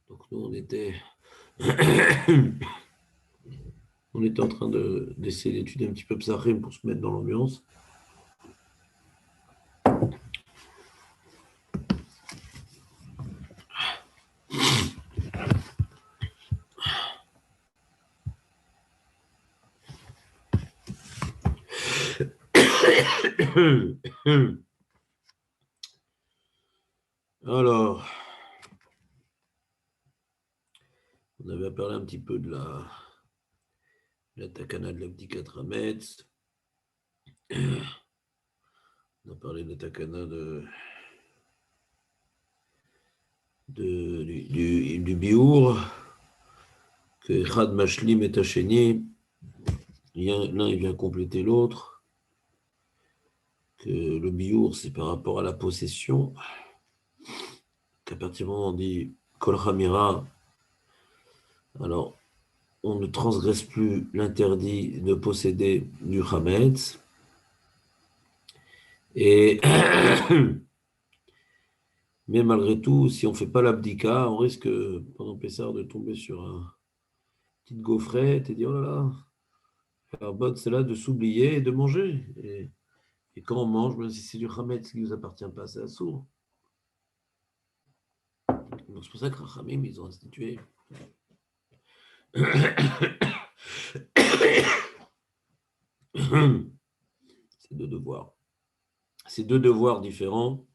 Donc nous, on était en train d'essayer d'étudier un petit peu Psachim pour se mettre dans l'ambiance. Alors, on avait parlé un petit peu de la takana de l'Abdikat Rametz. On a parlé de la takana du biour, que Chad Mashlim et Hacheni, l'un il vient compléter l'autre, que le biour c'est par rapport à la possession, qu'à partir du moment où on dit Kol Chamira, alors on ne transgresse plus l'interdit de posséder du Hametz, et mais malgré tout, si on ne fait pas l'abdika, on risque pendant Pessah de tomber sur un petite gaufrette et dire oh là là, la bonne c'est là de s'oublier et de manger. Et quand on mange, même si c'est du Hametz qui ne nous appartient pas, c'est assourd. Donc c'est pour ça que Rachamim, ils ont institué ces deux devoirs. Ces deux devoirs différents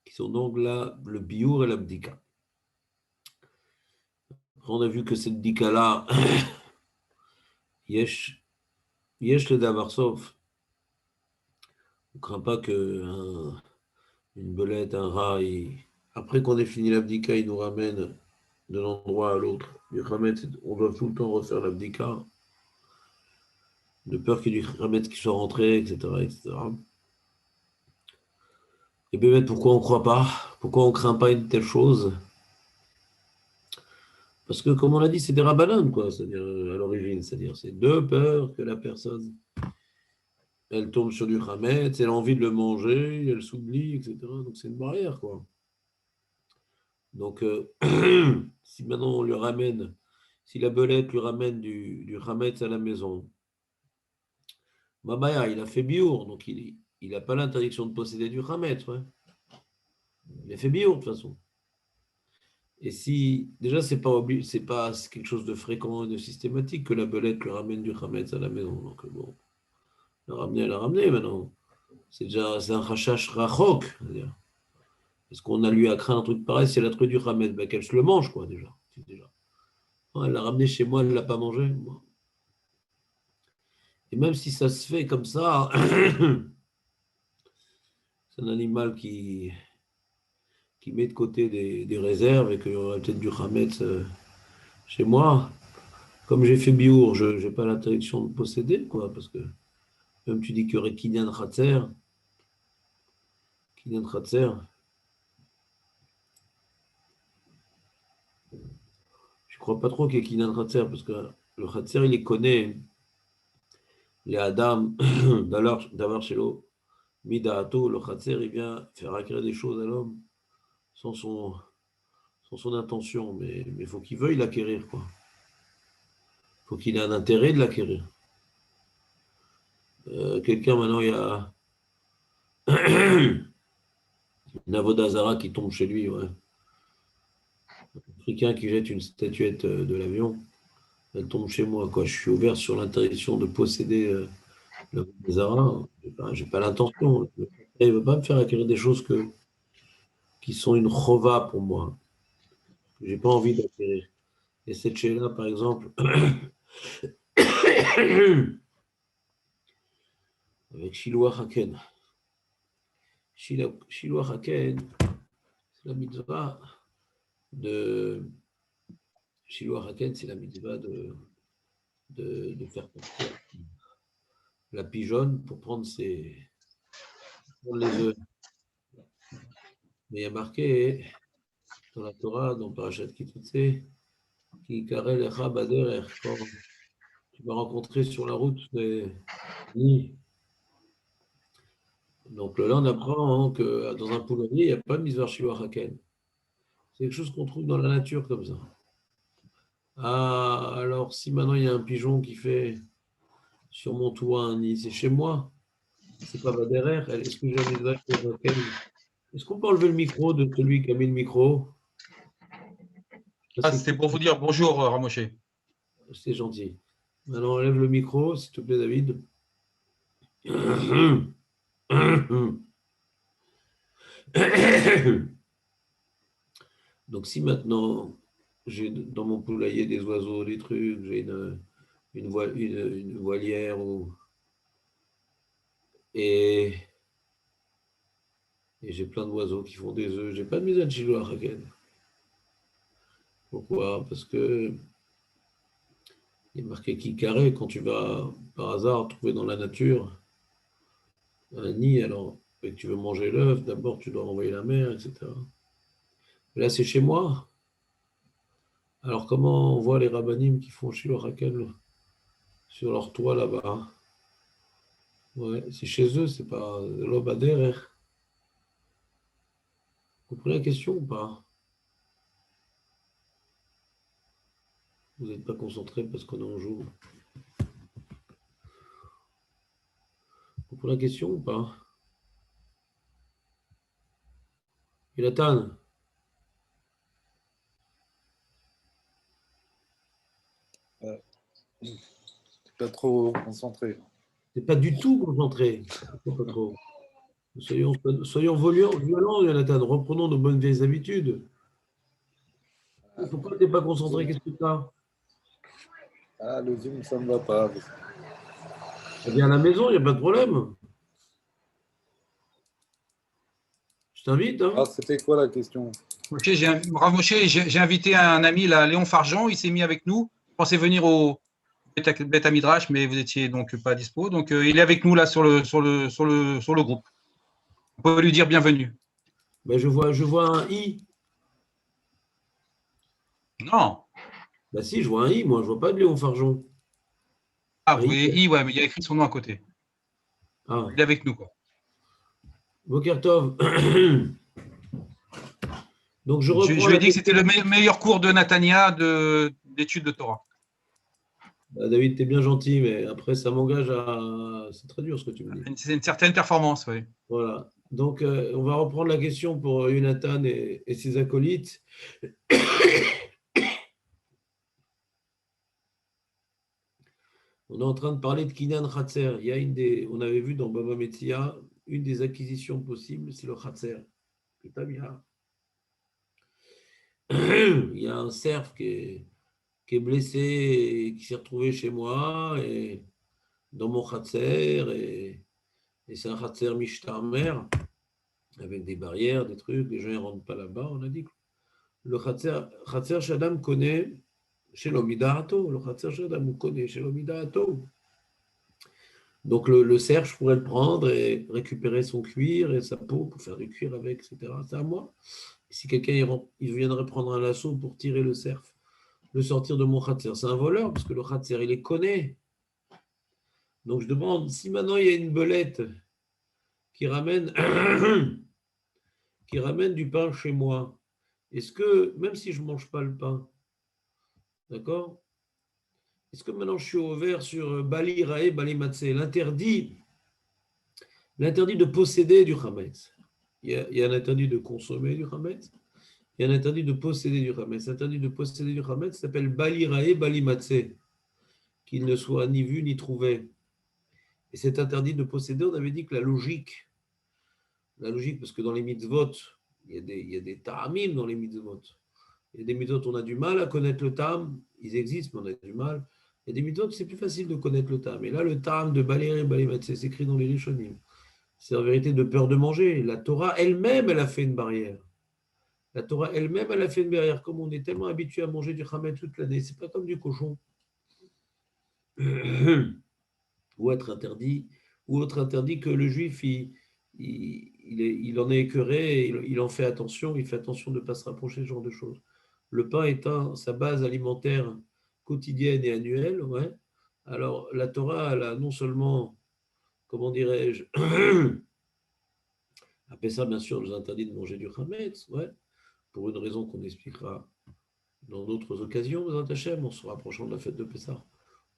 qui sont donc là le biour et l'abdika. On a vu que cette dika-là, yesh le davar sauf. On ne craint pas qu'une belette, un rat, après qu'on ait fini l'abdika, il nous ramène de l'endroit à l'autre. On doit tout le temps refaire l'abdika, de peur qu'il y ait du Hametz qui soit rentré, etc. etc. Et bien, pourquoi on ne croit pas? Pourquoi on ne craint pas une telle chose? Parce que, comme on l'a dit, c'est des rabbanan, quoi, c'est-à-dire à l'origine, c'est-à-dire c'est de peur que la personne, elle tombe sur du Hametz, elle a envie de le manger, elle s'oublie, etc. Donc c'est une barrière, quoi. Donc, si maintenant on lui ramène, si la belette lui ramène du Hametz à la maison, Mamaya, il a fait biour, donc il n'a pas l'interdiction de posséder du Hametz, ouais. Il a fait biour, de toute façon. Et si, déjà, c'est pas quelque chose de fréquent et de systématique que la belette lui ramène du Hametz à la maison. Donc, bon, elle a ramené maintenant. C'est un rachash rachok. Est-ce qu'on a lui à craindre un truc pareil si elle a trouvé du Hametz? Ben, qu'elle se le mange, quoi, déjà. Elle l'a ramené chez moi, elle ne l'a pas mangé. Moi. Et même si ça se fait comme ça, c'est un animal qui met de côté des réserves et qu'il y aura peut-être du Hametz chez moi. Comme j'ai fait biour, je n'ai pas l'interdiction de posséder, quoi, parce que même tu dis qu'il y aurait Kinyan Khatser, je ne crois pas trop qu'il y ait Kinyan Khatser, parce que le Khatser, il les connaît, les Adam, d'avoir chez l'eau, Midaato, le Khatser, il vient faire acquérir des choses à l'homme sans son intention, mais il faut qu'il veuille l'acquérir, quoi. Il faut qu'il ait un intérêt de l'acquérir. Quelqu'un, maintenant, il y a une Avodazara qui tombe chez lui, ouais. Un Africain qui jette une statuette de l'avion, elle tombe chez moi, quoi. Je suis ouvert sur l'interdiction de posséder l'Avodazara. J'ai pas l'intention. Il ne veut pas me faire acquérir des choses qui sont une chova pour moi, que j'ai pas envie d'acquérir. Et cette chez-là, par exemple, avec Shiloh Haken. Shiloh Haken, c'est la mitzvah de Shiloh Haken, c'est la mitzvah de faire partir la pigeonne pour prendre les œufs. Mais il y a marqué dans la Torah, dans Parashat Kitoutzé, qui karel echa bader, quand tu vas rencontrer sur la route des nids. Donc là, on apprend que dans un poulailler, il n'y a pas de mitzvah Shiloh Haken. C'est quelque chose qu'on trouve dans la nature comme ça. Ah, alors si maintenant il y a un pigeon qui fait sur mon toit un nid, c'est chez moi, c'est pas ma derrière. Est-ce que j'ai un usage pour lequel... Est-ce qu'on peut enlever le micro de celui qui a mis le micro? Ça, Ah, c'est pour vous dire bonjour, Ramoché. c'est gentil. Maintenant, enlève le micro, s'il te plaît, David. Donc, si maintenant j'ai dans mon poulailler des oiseaux, des trucs, j'ai une volière et, et j'ai plein d'oiseaux qui font des œufs, j'ai pas de mise à chilo à Raken. Pourquoi? Parce que il est marqué qui carré quand tu vas par hasard trouver dans la nature un nid, alors et que tu veux manger l'œuf, d'abord tu dois envoyer la mère, etc. Mais là, c'est chez moi. Alors, comment on voit les rabbinim qui font Shiloh Hakel sur leur toit là-bas? Ouais, c'est chez eux, c'est pas l'Obader. Vous comprenez la question ou pas? Vous n'êtes pas concentré parce qu'on en joue. Vous comprenez la question ou pas? Et la tanne, Pas trop concentré. t'es pas du tout concentré. Pas trop. Soyons violents, Jonathan. Reprenons nos bonnes vieilles habitudes. Pourquoi tu n'es pas concentré? Qu'est-ce que tu as? Ah, le Zoom, ça ne va pas. Viens à la maison, il n'y a pas de problème. Je t'invite. Hein. Ah, c'était quoi la question? Ramoché, j'ai invité un ami, là, Léon Fargeon, il s'est mis avec nous. Je pensais venir au Beth Midrash, mais vous étiez donc pas dispo. Donc il est avec nous là sur le groupe. On peut lui dire bienvenue. Ben, je vois un I. Non. Ben si, je vois un I, moi, je vois pas de Léon Fargeon. Ah, Un vous I. voyez I, ouais, mais il y a écrit son nom à côté. Ah, Il est avec nous, quoi. Bokertov. Donc, je Je reprends lui ai la dit que question. c'était le meilleur cours de Natania d'études de Torah. Bah, David, tu es bien gentil, mais après, ça m'engage à. C'est très dur ce que tu me dis. C'est une certaine performance, oui. Voilà. Donc, on va reprendre la question pour Jonathan et ses acolytes. On est en train de parler de Kinan Khatser. Il y a on avait vu dans Baba Metzia, une des acquisitions possibles, c'est le Khatser. Il y a un cerf qui est blessé et qui s'est retrouvé chez moi et dans mon Khatser. Et c'est un Khatser Mishtamer avec des barrières, des trucs. Les gens ne rentrent pas là-bas. On a dit que le Khatser Shadam connaît chez l'Omidaato. Le Khatser Shadam connaît chez l'Omidaato. Donc le cerf, je pourrais le prendre et récupérer son cuir et sa peau pour faire du cuir avec, etc. C'est à moi. Et si quelqu'un il viendrait prendre un lasso pour tirer le cerf, le sortir de mon khatser, c'est un voleur parce que le khatser, il les connaît. Donc je demande, si maintenant il y a une belette qui ramène, qui ramène du pain chez moi, est-ce que, même si je ne mange pas le pain, d'accord? Est-ce que maintenant je suis ouvert sur Bali Rae, Bali Matsé, l'interdit de posséder du Hametz? Il y a un interdit de consommer du Hametz, il y a un interdit de posséder du Hametz. L'interdit de posséder du Hametz s'appelle Bali Rae, Bali Matsé, qu'il ne soit ni vu ni trouvé. Et cet interdit de posséder, on avait dit que la logique, parce que dans les mitzvot, il y a des ta'amim dans les mitzvot. Il y a des mitzvot, on a du mal à connaître le ta'am, ils existent, mais on a du mal. Il y a des mitzvot, c'est plus facile de connaître le ta'am. Et là, le ta'am de Balé Balimat, c'est écrit dans les Rishonim. C'est en vérité de peur de manger. La Torah elle-même, elle a fait une barrière. La Torah elle-même, elle a fait une barrière. Comme on est tellement habitué à manger du chametz toute l'année, c'est pas comme du cochon. Ou être interdit, ou autre interdit que le juif, il en est écœuré, il en fait attention, il fait attention de ne pas se rapprocher de ce genre de choses. Le pain étant sa base alimentaire quotidienne et annuelle, ouais. Alors la Torah, elle a non seulement, comment dirais-je, après ça, bien sûr, nous interdit de manger du chametz, ouais, pour une raison qu'on expliquera dans d'autres occasions, Bezrat Hashem, en se rapprochant de la fête de Pessah.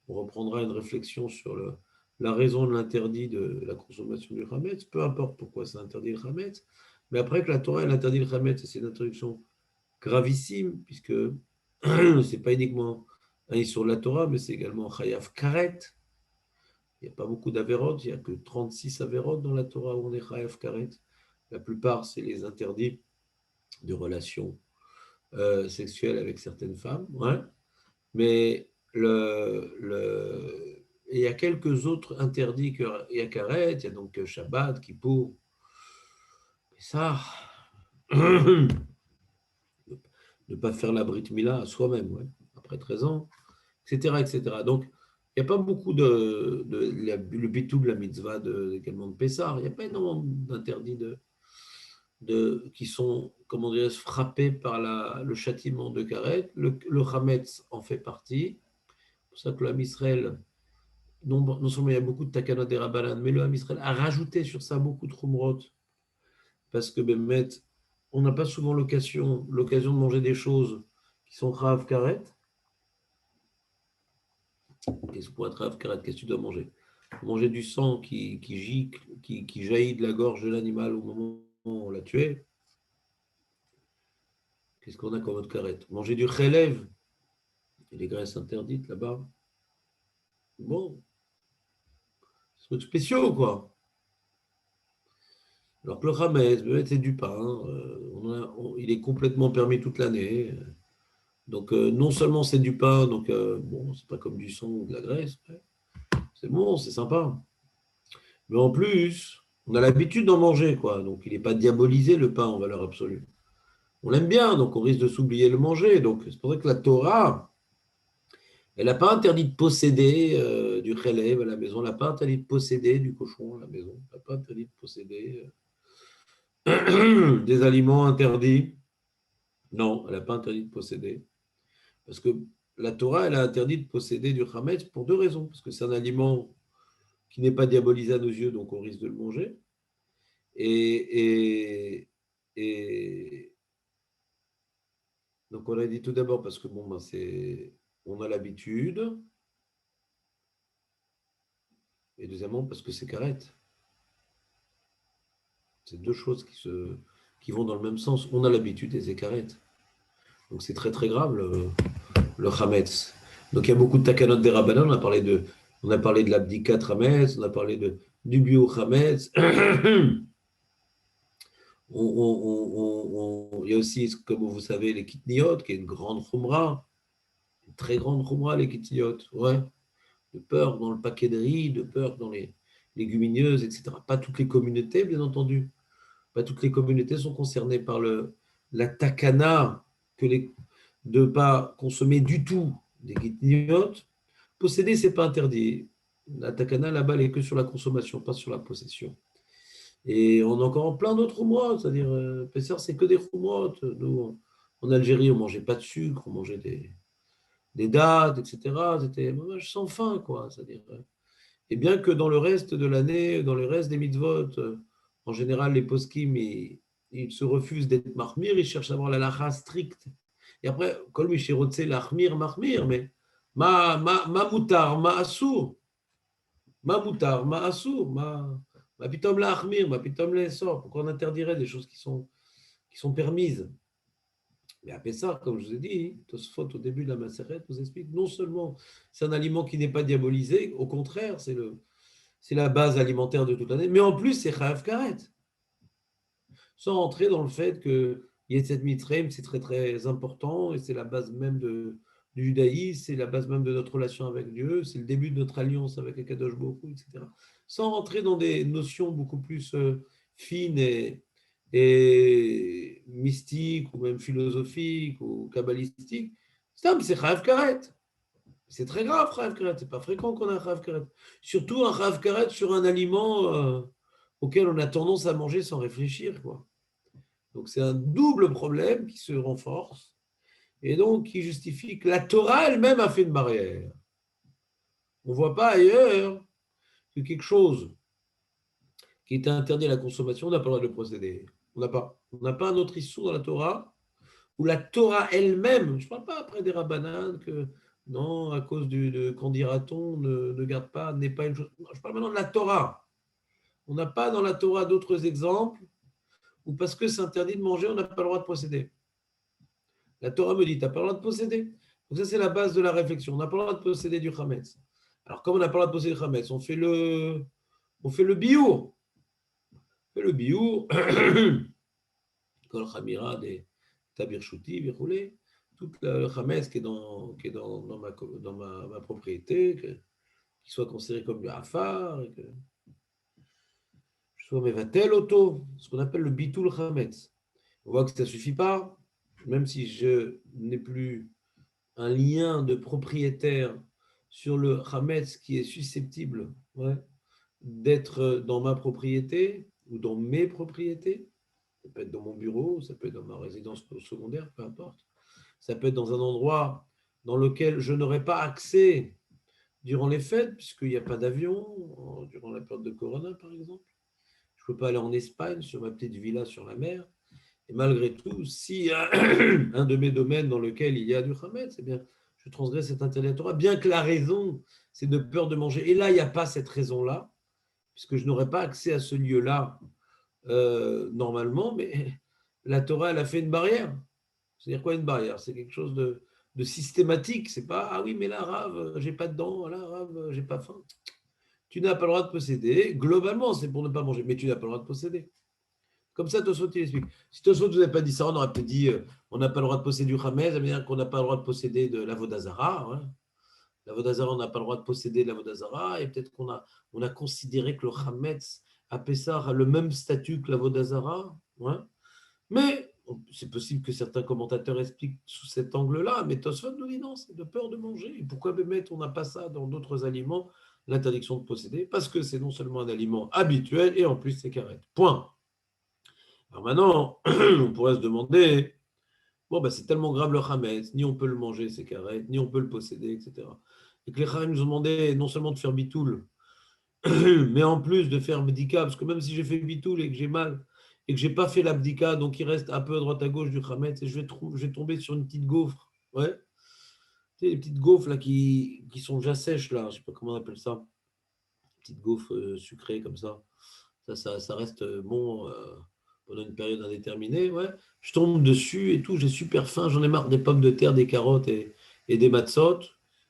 On reprendra une réflexion sur la raison de l'interdit de la consommation du Hametz, peu importe pourquoi c'est interdit le Hametz, mais après que la Torah elle interdit le Hametz, et c'est une interdiction gravissime, puisque c'est pas uniquement un issur de la Torah, mais c'est également Chayav Karet. Il n'y a pas beaucoup d'Averot, il n'y a que 36 Averot dans la Torah où on est Chayav Karet. La plupart, c'est les interdits de relations sexuelles avec certaines femmes, ouais. Mais il y a quelques autres interdits qu'il y a Karet, il y a donc Shabbat, Kippour, Pessah, ne pas faire la Brit Mila à soi-même, ouais, après 13 ans, etc., etc. Donc, il n'y a pas beaucoup le bitou de la mitzvah, également de Pessah, il n'y a pas énormément d'interdits qui sont, comment dire, frappés par le châtiment de Karet. Le Hametz en fait partie. C'est pour ça que l'Am Israël, non seulement il y a beaucoup de Takanot et Rabbanan, mais l'Am Israël a rajouté sur ça beaucoup de Chumrot, parce que Bémet, on n'a pas souvent l'occasion de manger des choses qui sont Chav Karet. Qu'est-ce que pour être Chav Karet, qu'est-ce que tu dois manger? Manger du sang qui gicle, qui jaillit de la gorge de l'animal au moment où on l'a tué. Qu'est-ce qu'on a comme autre Karet? Manger du Chelev, et les graisses interdites là-bas. Bon, c'est trucs spéciaux, quoi. Alors que le Hametz, c'est du pain, il est complètement permis toute l'année. Donc, non seulement c'est du pain, donc bon, c'est pas comme du sang ou de la graisse, c'est bon, c'est sympa. Mais en plus, on a l'habitude d'en manger, quoi. Donc, il n'est pas diabolisé le pain en valeur absolue. On l'aime bien, donc on risque de s'oublier de le manger. Donc, c'est pour ça que la Torah, elle n'a pas interdit de posséder du chelev à la maison, elle n'a pas interdit de posséder du cochon à la maison, elle n'a pas interdit de posséder des aliments interdits. Non, elle n'a pas interdit de posséder. Parce que la Torah, elle a interdit de posséder du chametz pour deux raisons. Parce que c'est un aliment qui n'est pas diabolisé à nos yeux, donc on risque de le manger. Et donc on a dit tout d'abord parce que bon, ben on a l'habitude. Et deuxièmement, parce que c'est carette. C'est deux choses qui vont dans le même sens. On a l'habitude et c'est carette. Donc c'est très très grave le chametz. Donc il y a beaucoup de takanot des rabbanan. On a parlé de l'abdikat chametz, on a parlé du bio chametz. Il y a aussi, comme vous savez, les kitniot, qui est une grande khumra, une très grande khumra, les kitniot. Ouais. De peur dans le paquet de riz, de peur dans les légumineuses, etc. Pas toutes les communautés, bien entendu. Pas toutes les communautés sont concernées par la takana de ne pas consommer du tout des kitniotes. Posséder, ce n'est pas interdit. La takana, là-bas, elle est que sur la consommation, pas sur la possession. Et on a encore plein d'autres mois, c'est-à-dire, Pessah, c'est que des chumrotes. Nous, en Algérie, on ne mangeait pas de sucre, on mangeait des dattes, etc. C'était sans fin, quoi. C'est-à-dire, et bien que dans le reste de l'année, dans le reste des mitzvot, en général, les poskim, ils se refusent d'être mahmir, ils cherchent à avoir la lacha stricte. Et après, kol mishirotse l'achmir, mahmir, mais ma moutar, ma assour, ma moutar, ma assour, ma pitom la achmir, ma pitom la sort. Pourquoi on interdirait des choses qui sont permises? Mais à Pessah, comme je vous ai dit, Tosfot, au début de la Maseret, nous explique non seulement c'est un aliment qui n'est pas diabolisé, au contraire, c'est la base alimentaire de toute l'année, mais en plus, c'est Chayav Karet. Sans rentrer dans le fait que Yetzet Mitzrayim, c'est très très important, et c'est la base même du judaïsme, c'est la base même de notre relation avec Dieu, c'est le début de notre alliance avec Akadosh Baruch Hu, etc. Sans rentrer dans des notions beaucoup plus fines et mystiques, ou même philosophiques, ou kabbalistiques, c'est Chayav Karet. C'est très grave, Chayav Karet. C'est pas fréquent qu'on a un Chayav Karet. Surtout un Chayav Karet sur un aliment auquel on a tendance à manger sans réfléchir, quoi. Donc c'est un double problème qui se renforce et donc qui justifie que la Torah elle-même a fait une barrière. On ne voit pas ailleurs que quelque chose qui est interdit à la consommation, on n'a pas le droit de le procéder. On n'a pas un autre issue dans la Torah où la Torah elle-même, je ne parle pas après des rabbananes que non, à cause de qu'en dira-t-on, ne garde pas, n'est pas une chose. Non, je parle maintenant de la Torah. On n'a pas dans la Torah d'autres exemples où parce que c'est interdit de manger, on n'a pas le droit de posséder. La Torah me dit, tu n'as pas le droit de posséder. Donc ça, c'est la base de la réflexion. On n'a pas le droit de posséder du chametz. Alors, comme on n'a pas le droit de posséder du chametz, on fait le biour. On fait le biour. Kol chamira des tabir shuti, viroulé. Tout le chametz qui est dans ma propriété, qui soit considéré comme du hafar, que je sois mevatel auto, ce qu'on appelle le bitul chametz. On voit que ça ne suffit pas, même si je n'ai plus un lien de propriétaire sur le chametz qui est susceptible d'être dans ma propriété ou dans mes propriétés. Ça peut être dans mon bureau, ça peut être dans ma résidence secondaire, peu importe. Ça peut être dans un endroit dans lequel je n'aurai pas accès durant les fêtes, puisqu'il n'y a pas d'avion, durant la période de Corona, par exemple. Je ne peux pas aller en Espagne sur ma petite villa sur la mer. Et malgré tout, si un de mes domaines dans lequel il y a du chametz, eh bien, je transgresse cet interdit de la Torah, bien que la raison, c'est de peur de manger. Et là, il n'y a pas cette raison-là, puisque je n'aurai pas accès à ce lieu-là normalement, mais la Torah, elle a fait une barrière. C'est-à-dire quoi une barrière? C'est quelque chose de systématique. C'est pas, ah oui, mais là, Rav, j'ai pas de dents, là, Rav, j'ai pas faim. Tu n'as pas le droit de posséder. Globalement, c'est pour ne pas manger, mais tu n'as pas le droit de posséder. Comme ça, Tosfot, il explique. Si Tosfot ne vous avait pas dit ça, on aurait peut-être dit on n'a pas le droit de posséder du Khamez, ça veut dire qu'on n'a pas le droit de posséder de l'Avodazara. Hein. L'Avodazara, on n'a pas le droit de posséder de l'Avodazara, et peut-être qu'on a considéré que le Khametz à Pessah a le même statut que l'Avodazara. Ouais. Mais c'est possible que certains commentateurs expliquent sous cet angle-là, mais Tosfot nous dit non, c'est de peur de manger. Et pourquoi on n'a pas ça dans d'autres aliments, l'interdiction de posséder? Parce que c'est non seulement un aliment habituel, et en plus c'est carré. Point. Alors maintenant, on pourrait se demander, bon, ben, c'est tellement grave le chametz, ni on peut le manger, c'est carré, ni on peut le posséder, etc. Et que les chachamim nous ont demandé non seulement de faire bitoul, mais en plus de faire bdika, parce que même si j'ai fait bitoul et que j'ai mal, et que je n'ai pas fait l'abdika, donc il reste un peu à droite à gauche du chametz, et je vais tomber sur une petite gaufre, ouais. Tu sais, les petites gaufres là, qui sont déjà sèches, là, je ne sais pas comment on appelle ça, petites gaufres sucrées comme ça. Ça reste bon pendant une période indéterminée. Ouais. Je tombe dessus et tout, j'ai super faim, j'en ai marre des pommes de terre, des carottes et des matzot.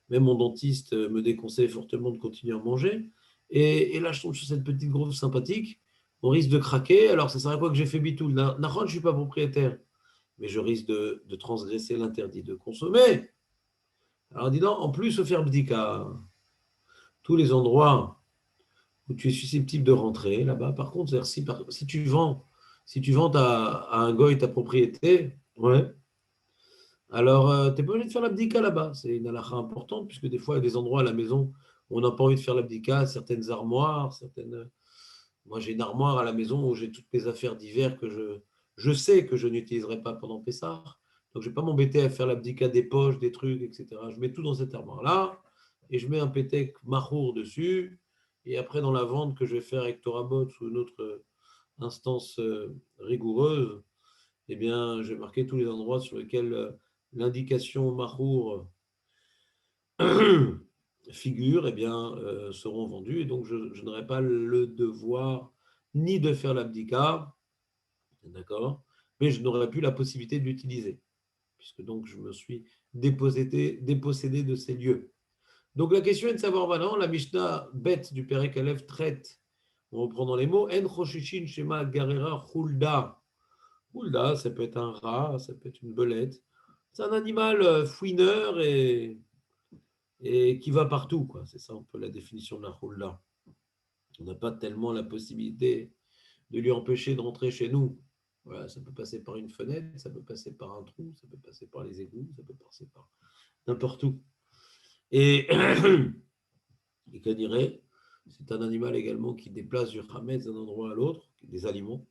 Même mon dentiste me déconseille fortement de continuer à manger. Et là, je tombe sur cette petite gaufre sympathique. On risque de craquer. Alors, ça sert à quoi que j'ai fait bitoul? Je ne suis pas propriétaire, mais je risque de transgresser l'interdit de consommer. Alors, dis donc, en plus, se faire bdika, tous les endroits où tu es susceptible de rentrer là-bas. Par contre, si tu vends à un goy ta propriété, ouais, alors tu n'es pas obligé de faire l'abdika là-bas. C'est une halakha importante, puisque des fois, il y a des endroits à la maison où on n'a pas envie de faire l'abdika, certaines armoires, Moi, j'ai une armoire à la maison où j'ai toutes mes affaires d'hiver que je sais que je n'utiliserai pas pendant Pessah. Donc, je ne vais pas m'embêter à faire l'abdika des poches, des trucs, etc. Je mets tout dans cette armoire-là et je mets un pétek mahour dessus. Et après, dans la vente que je vais faire avec Torabot ou une autre instance rigoureuse, eh bien, je vais marquer tous les endroits sur lesquels l'indication mahour figure, eh bien, seront vendus. Et donc, je n'aurai pas le devoir ni de faire l'abdika, d'accord, mais je n'aurai plus la possibilité de l'utiliser, puisque donc je me suis dépossédé de ces lieux. Donc, la question est de savoir maintenant, la Mishnah bête du Perek Aleph traite, en reprenant les mots, En choshishin shema garera chulda. Chulda, ça peut être un rat, ça peut être une belette. C'est un animal fouineur et qui va partout, quoi. C'est ça un peu la définition de la chulda. On n'a pas tellement la possibilité de lui empêcher de rentrer chez nous. Voilà, ça peut passer par une fenêtre, ça peut passer par un trou, ça peut passer par les égouts, ça peut passer par n'importe où. Et Kaniré, c'est un animal également qui déplace du chametz d'un endroit à l'autre, des aliments.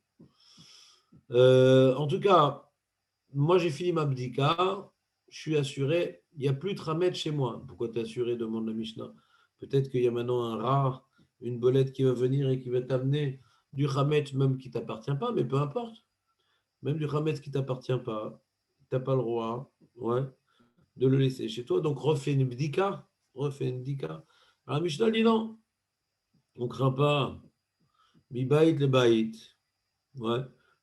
En tout cas, moi j'ai fini ma bdika, je suis assuré, il n'y a plus de chametz chez moi. Pourquoi t'es assuré, demande la Mishnah. Peut-être qu'il y a maintenant un rat, une belette qui va venir et qui va t'amener du chametz même qui ne t'appartient pas, mais peu importe. Même du chametz qui ne t'appartient pas. n'as pas le droit, ouais, de le laisser chez toi. Donc, refais une bdika. Alors, la Mishnah dit non, on ne craint pas. Mi baït le baït. Ouais,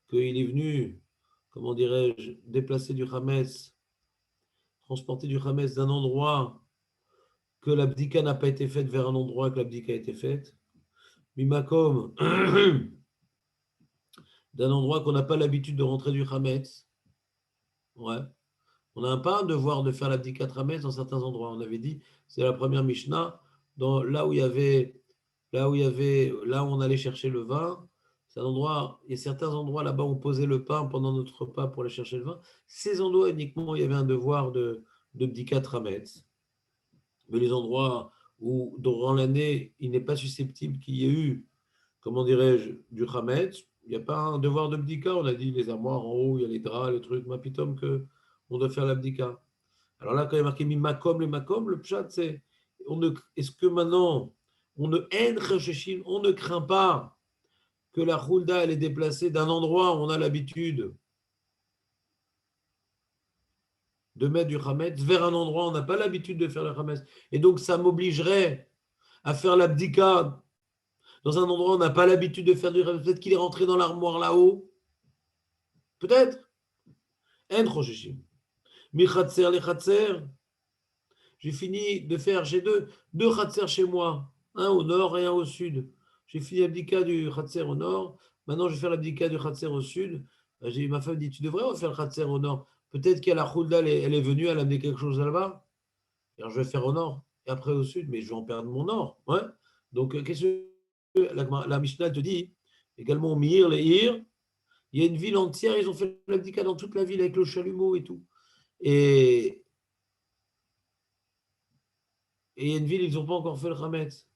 qu'il est venu, comment dirais-je, déplacer du Hametz, transporter du Hametz d'un endroit que l'abdika n'a pas été faite vers un endroit que l'abdika a été faite. Mimakom, d'un endroit qu'on n'a pas l'habitude de rentrer du Hametz. Ouais. On n'a pas un devoir de faire l'abdika Hametz dans certains endroits. On avait dit, c'est la première Mishnah, là où on allait chercher le vin. C'est un endroit, il y a certains endroits là-bas où on posait le pain pendant notre repas pour aller chercher le vin. Ces endroits uniquement, il y avait un devoir de bdikat hametz. Mais les endroits où, durant l'année, il n'est pas susceptible qu'il y ait eu, comment dirais-je, du hametz, il n'y a pas un devoir de bdika. On a dit les armoires en haut, il y a les draps, les trucs, mapitom, que on doit faire la bdika. Alors là, quand il y a marqué mi makom, les makom, le pshat, c'est est-ce que maintenant, on ne craint pas que la Khulda elle est déplacée d'un endroit où on a l'habitude de mettre du Hametz vers un endroit où on n'a pas l'habitude de faire le Hametz. Et donc, ça m'obligerait à faire l'abdika dans un endroit où on n'a pas l'habitude de faire du Hametz. Peut-être qu'il est rentré dans l'armoire là-haut. Peut-être. En Choshishim. Mi Khatser, les Khatser. J'ai fini de faire, j'ai deux Khatser chez moi, un au nord et un au sud. J'ai fini l'abdika du Khatser au nord. Maintenant, je vais faire l'abdika du Khatser au sud. Ma femme dit, tu devrais faire le Khatser au nord. Peut-être qu'il y a la Khulda, elle est venue, elle a amené quelque chose là-bas. Alors, je vais faire au nord et après au sud, mais je vais en perdre mon nord. Ouais. Donc, qu'est-ce que la Mishnah te dit? Également, Mir, les Ir, il y a une ville entière, ils ont fait l'abdika dans toute la ville avec le chalumeau et tout. Et il y a une ville, ils n'ont pas encore fait le Hametz.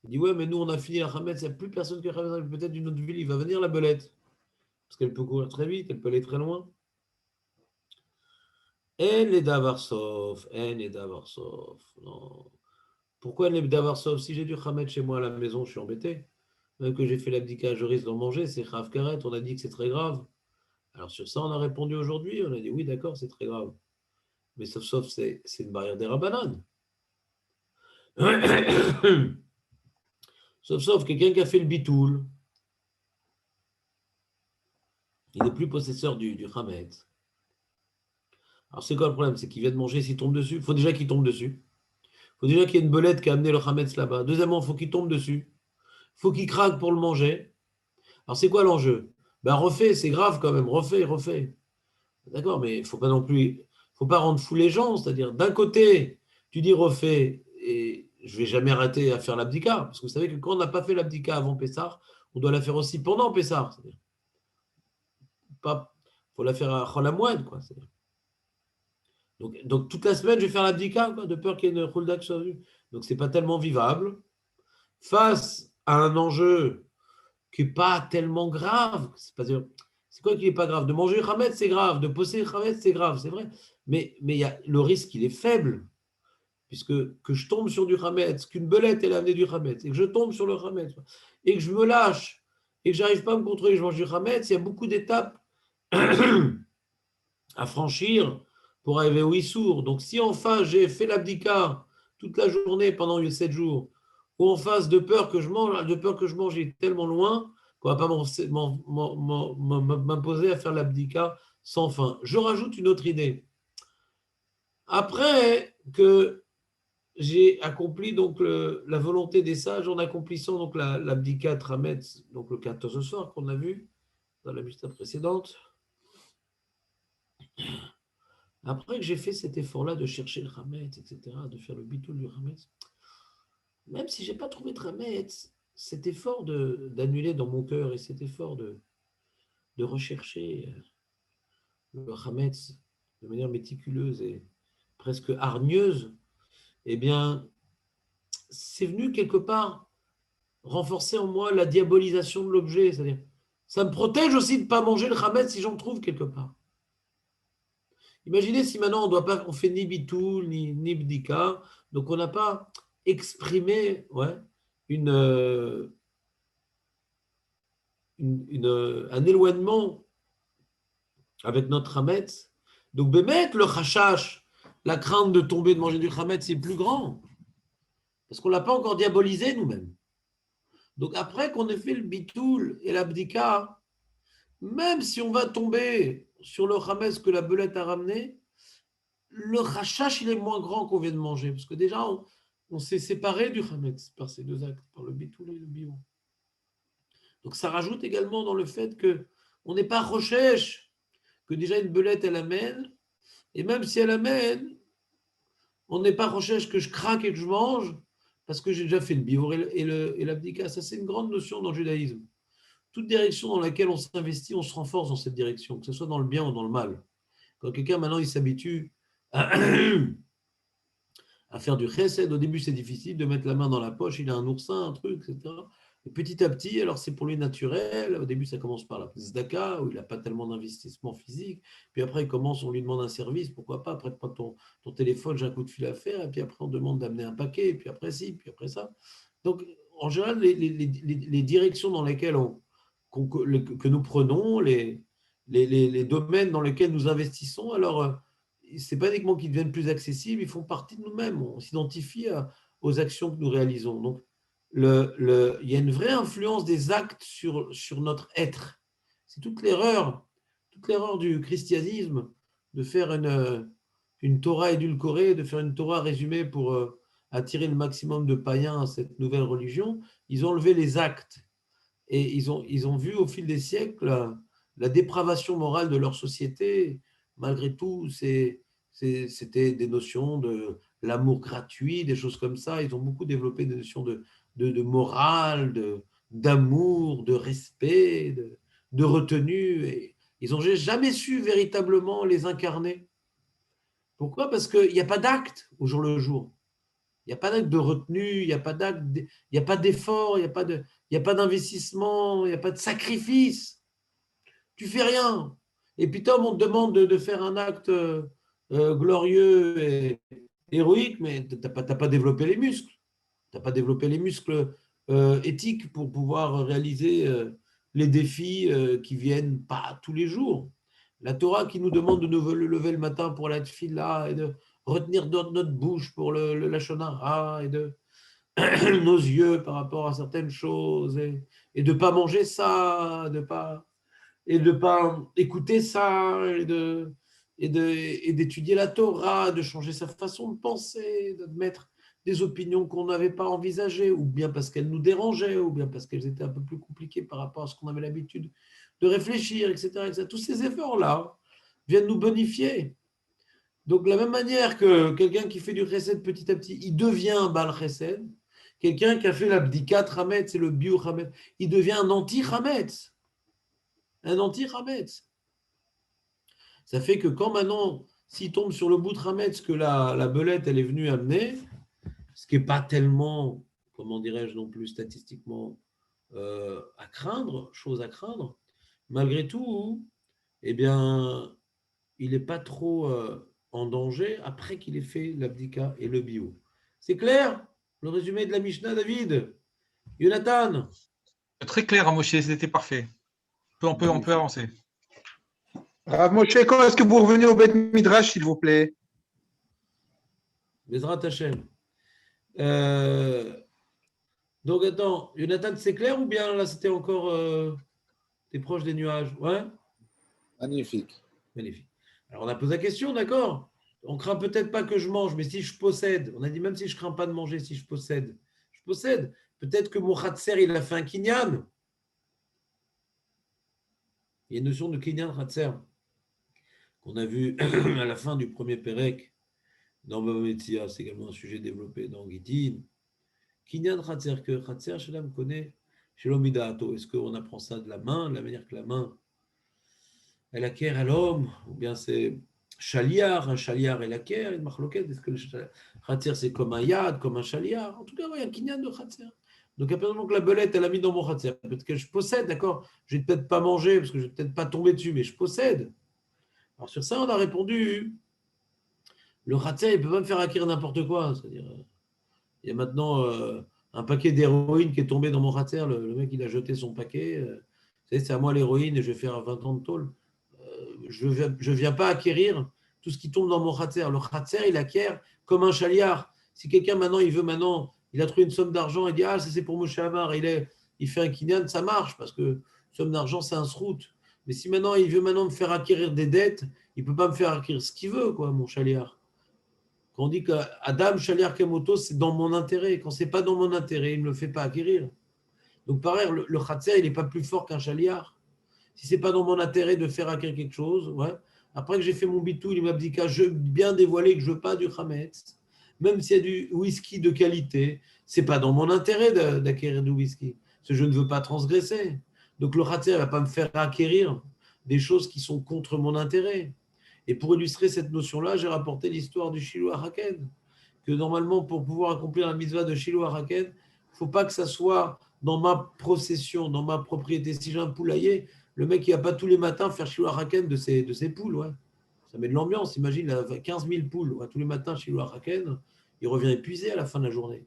Il dit, ouais, mais nous, on a fini la Hametz, il n'y a plus personne qui a Hametz. Peut-être d'une autre ville, il va venir la belette. Parce qu'elle peut courir très vite, elle peut aller très loin. En les Davarsov, en les Davarsov. Non. Pourquoi en les Davarsov? Si j'ai du Hametz chez moi à la maison, je suis embêté. Même que j'ai fait l'abdika, je risque d'en manger, c'est Chav Karet, on a dit que c'est très grave. Alors sur ça, on a répondu aujourd'hui, on a dit oui, d'accord, c'est très grave. Mais sauf, c'est une barrière des Rabbanan. Sauf, quelqu'un qui a fait le bitoul, il n'est plus possesseur du Hametz. Alors c'est quoi le problème? C'est qu'il vient de manger, s'il tombe dessus, il faut déjà qu'il tombe dessus. Il faut déjà qu'il y ait une belette qui a amené le Hametz là-bas. Deuxièmement, il faut qu'il tombe dessus. Il faut qu'il craque pour le manger. Alors c'est quoi l'enjeu? Ben refais, c'est grave quand même, refais. D'accord, mais il ne faut pas non plus, faut pas rendre fou les gens. C'est-à-dire, d'un côté, tu dis refais, et je ne vais jamais arrêter à faire l'abdika, parce que vous savez que quand on n'a pas fait l'abdika avant Pessah, on doit la faire aussi pendant Pessah. Il faut la faire à Cholamoued, quoi. Donc, toute la semaine, je vais faire l'abdika, de peur qu'il y ait une khulda qui soit vue. Donc, ce n'est pas tellement vivable. Face à un enjeu qui n'est pas tellement grave, c'est quoi qui n'est pas grave? De manger Hametz, c'est grave. De posséder Hametz, c'est grave, c'est vrai. Mais le risque, il est faible. Puisque que je tombe sur du Hametz, qu'une belette, elle a amené du Hametz, et que je tombe sur le Hametz, et que je me lâche, et que je n'arrive pas à me contrôler, je mange du Hametz, il y a beaucoup d'étapes à franchir pour arriver au Issour. Donc, si enfin j'ai fait l'abdika toute la journée pendant 7 jours, ou en face de peur que je mange est tellement loin qu'on ne va pas m'imposer à faire l'abdika sans fin. Je rajoute une autre idée. Après que j'ai accompli donc la volonté des sages en accomplissant donc l'abdika Hametz, donc le 14 soir qu'on a vu dans la Mishnah précédente. Après que j'ai fait cet effort-là de chercher le Hametz, etc., de faire le bitoul du Hametz, même si je n'ai pas trouvé de Hametz, cet effort d'annuler dans mon cœur et cet effort de rechercher le Hametz de manière méticuleuse et presque hargneuse, eh bien, c'est venu quelque part renforcer en moi la diabolisation de l'objet. C'est-à-dire, ça me protège aussi de ne pas manger le Hametz si j'en trouve quelque part. Imaginez si maintenant on fait ni bitoul, ni bdika, donc on n'a pas exprimé un éloignement avec notre Hametz, Donc, Bémet, le chachash, la crainte de tomber, de manger du Khamet, c'est plus grand. Parce qu'on ne l'a pas encore diabolisé nous-mêmes. Donc, après qu'on ait fait le bitoul et l'abdika, même si on va tomber sur le Khamet que la belette a ramené, le chachash, il est moins grand qu'on vient de manger. Parce que déjà, on s'est séparé du Khamet par ces deux actes, par le bitoul et le bio. Donc, ça rajoute également dans le fait qu'on n'est pas rochèche, que déjà une belette, elle amène. Et même si elle amène, on n'est pas recherche que je craque et que je mange, parce que j'ai déjà fait le bio et l'abdika. Ça, c'est une grande notion dans le judaïsme. Toute direction dans laquelle on s'investit, on se renforce dans cette direction, que ce soit dans le bien ou dans le mal. Quand quelqu'un, maintenant, il s'habitue à faire du chesed, au début, c'est difficile de mettre la main dans la poche, il a un oursin, un truc, etc. Et petit à petit, alors c'est pour lui naturel. Au début, ça commence par la zdaka, où il n'a pas tellement d'investissement physique. Puis après, il commence, on lui demande un service, pourquoi pas, prête pas ton téléphone, j'ai un coup de fil à faire. Et puis après, on demande d'amener un paquet, et puis après ci, puis après ça. Donc, en général, les directions dans lesquelles que nous prenons, les domaines dans lesquels nous investissons, alors, ce n'est pas uniquement qu'ils deviennent plus accessibles, ils font partie de nous-mêmes. On s'identifie aux actions que nous réalisons. Donc, il y a une vraie influence des actes sur notre être. C'est toute l'erreur du christianisme de faire une Torah édulcorée, de faire une Torah résumée pour attirer le maximum de païens à cette nouvelle religion. Ils ont enlevé les actes et ils ont vu au fil des siècles la dépravation morale de leur société. Malgré tout, c'était des notions de l'amour gratuit, des choses comme ça. Ils ont beaucoup développé des notions de morale, d'amour, de respect, de retenue. Et ils n'ont jamais su véritablement les incarner. Pourquoi? Parce qu'il n'y a pas d'acte au jour le jour. Il n'y a pas d'acte de retenue, il n'y a pas d'acte, il n'y a pas d'effort, il n'y a pas d'investissement, il n'y a pas de sacrifice. Tu fais rien. Et puis, Tom, on te demande de faire un acte glorieux et héroïque, mais tu n'as pas développé les muscles. Tu n'as pas développé les muscles éthiques pour pouvoir réaliser les défis qui viennent pas tous les jours. La Torah qui nous demande de nous lever le matin pour la tefila et de retenir notre bouche pour le Lashon Hara et de nos yeux par rapport à certaines choses et de ne pas manger ça, de pas écouter ça et d'étudier la Torah, de changer sa façon de penser, d'admettre des opinions qu'on n'avait pas envisagées, ou bien parce qu'elles nous dérangeaient, ou bien parce qu'elles étaient un peu plus compliquées par rapport à ce qu'on avait l'habitude de réfléchir, etc. etc. Tous ces efforts-là viennent nous bonifier. Donc, de la même manière que quelqu'un qui fait du chesed petit à petit, il devient un bal chesed. Quelqu'un qui a fait l'abdikat chametz, c'est le bio chametz, il devient un anti-chametz. Un anti-chametz. Ça fait que quand maintenant, s'il tombe sur le bout de chametz que la belette, elle est venue amener, ce qui n'est pas tellement, comment dirais-je non plus statistiquement, à craindre, chose à craindre, malgré tout, eh bien, il n'est pas trop en danger après qu'il ait fait l'abdika et le bio. C'est clair? Le résumé de la Mishnah, David? Jonathan? Très clair, Moshe, c'était parfait. On peut avancer. Rav Moshe, quand est-ce que vous revenez au Beth Midrash, s'il vous plaît? Bezrat Hashem. Donc, attends, Jonathan, c'est clair ou bien là, c'était encore. T'es proche des nuages? Ouais? Magnifique. Magnifique. Alors, on a posé la question, d'accord? On craint peut-être pas que je mange, mais si je possède, on a dit même si je crains pas de manger, si je possède. Peut-être que mon khatser, il a fait un kinyan. Il y a une notion de kinyan khatser qu'on a vu à la fin du premier Pérec dans Bava Metzia. C'est également un sujet développé dans Gittin. Kinyan khatser, que khatser, Shalom connaît Shalom Midaato. Est-ce qu'on apprend ça de la main, de la manière que la main elle acquiert à l'homme, ou bien c'est chaliar, un chaliar elle acquiert, une marloquette, est-ce que le khatser c'est comme un yad, comme un chaliar? En tout cas, il y a un kinyan de khatser. Donc, à partir du moment que la belette, elle a mis dans mon khatser, peut-être que je possède, d'accord? Je vais peut-être pas manger, parce que je vais peut-être pas tomber dessus, mais je possède. Alors, sur ça, on a répondu, le khatser, il ne peut pas me faire acquérir n'importe quoi. C'est-à-dire, il y a maintenant un paquet d'héroïne qui est tombé dans mon khatser, le mec, il a jeté son paquet, c'est à moi l'héroïne et je vais faire 20 ans de tôle. Je ne viens pas acquérir tout ce qui tombe dans mon khatser. Le khatser, il acquiert comme un chaliard. Si quelqu'un maintenant, il a trouvé une somme d'argent, il dit ah, ça c'est pour Moshe Amar, il fait un kinyan, ça marche parce que somme d'argent, c'est un srout. Mais si maintenant il veut me faire acquérir des dettes, il ne peut pas me faire acquérir ce qu'il veut, quoi, mon chaliard. Quand on dit qu'Adam, chaliard Kemoto, c'est dans mon intérêt. Quand ce n'est pas dans mon intérêt, il ne me le fait pas acquérir. Donc pareil, le khatser, il n'est pas plus fort qu'un chaliard. Si ce n'est pas dans mon intérêt de faire acquérir quelque chose, ouais. Après que j'ai fait mon bitou, il m'a dit que je veux bien dévoiler que je ne veux pas du Hametz, même s'il y a du whisky de qualité, ce n'est pas dans mon intérêt d'acquérir du whisky. Parce que je ne veux pas transgresser. Donc le khatser ne va pas me faire acquérir des choses qui sont contre mon intérêt. Et pour illustrer cette notion-là, j'ai rapporté l'histoire du Shiloh Haken, que normalement, pour pouvoir accomplir la mitzvah de Shiloh Haken, il ne faut pas que ça soit dans ma possession, dans ma propriété. Si j'ai un poulailler, le mec, il ne va pas tous les matins faire Shiloh Haken de ses poules. Ouais. Ça met de l'ambiance. Imagine, il a 15 000 poules. Ouais, tous les matins, Shiloh Haken, il revient épuisé à la fin de la journée.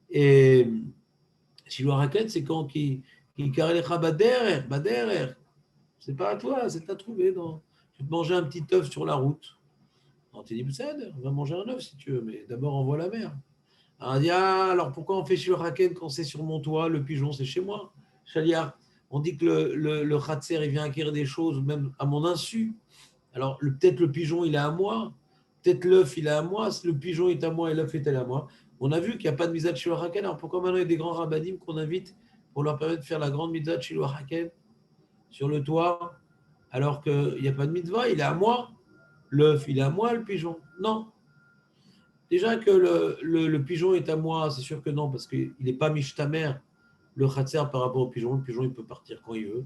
Et Shiloh Haken, c'est quand il karelecha baderer. C'est pas à toi, c'est à trouver. Tu te manges un petit œuf sur la route. On te dit, on va manger un œuf si tu veux, mais d'abord envoie la mer. Alors, on dit, alors pourquoi on fait Shiloh Haken quand c'est sur mon toit, le pigeon c'est chez moi? Chaliard, on dit que le khatser, il vient acquérir des choses même à mon insu. Alors peut-être le pigeon il est à moi, peut-être l'œuf il est à moi, si le pigeon est à moi et l'œuf est à moi. On a vu qu'il n'y a pas de mitzvah de Shiloh Haken, alors pourquoi maintenant il y a des grands rabbanim qu'on invite pour leur permettre de faire la grande mitzvah de Shiloh Haken sur le toit, alors qu'il n'y a pas de mitzvah, il est à moi, l'œuf il est à moi, le pigeon? Non. Déjà que le pigeon est à moi, c'est sûr que non, parce qu'il n'est pas mishtamer, le khatser par rapport au pigeon. Le pigeon, il peut partir quand il veut.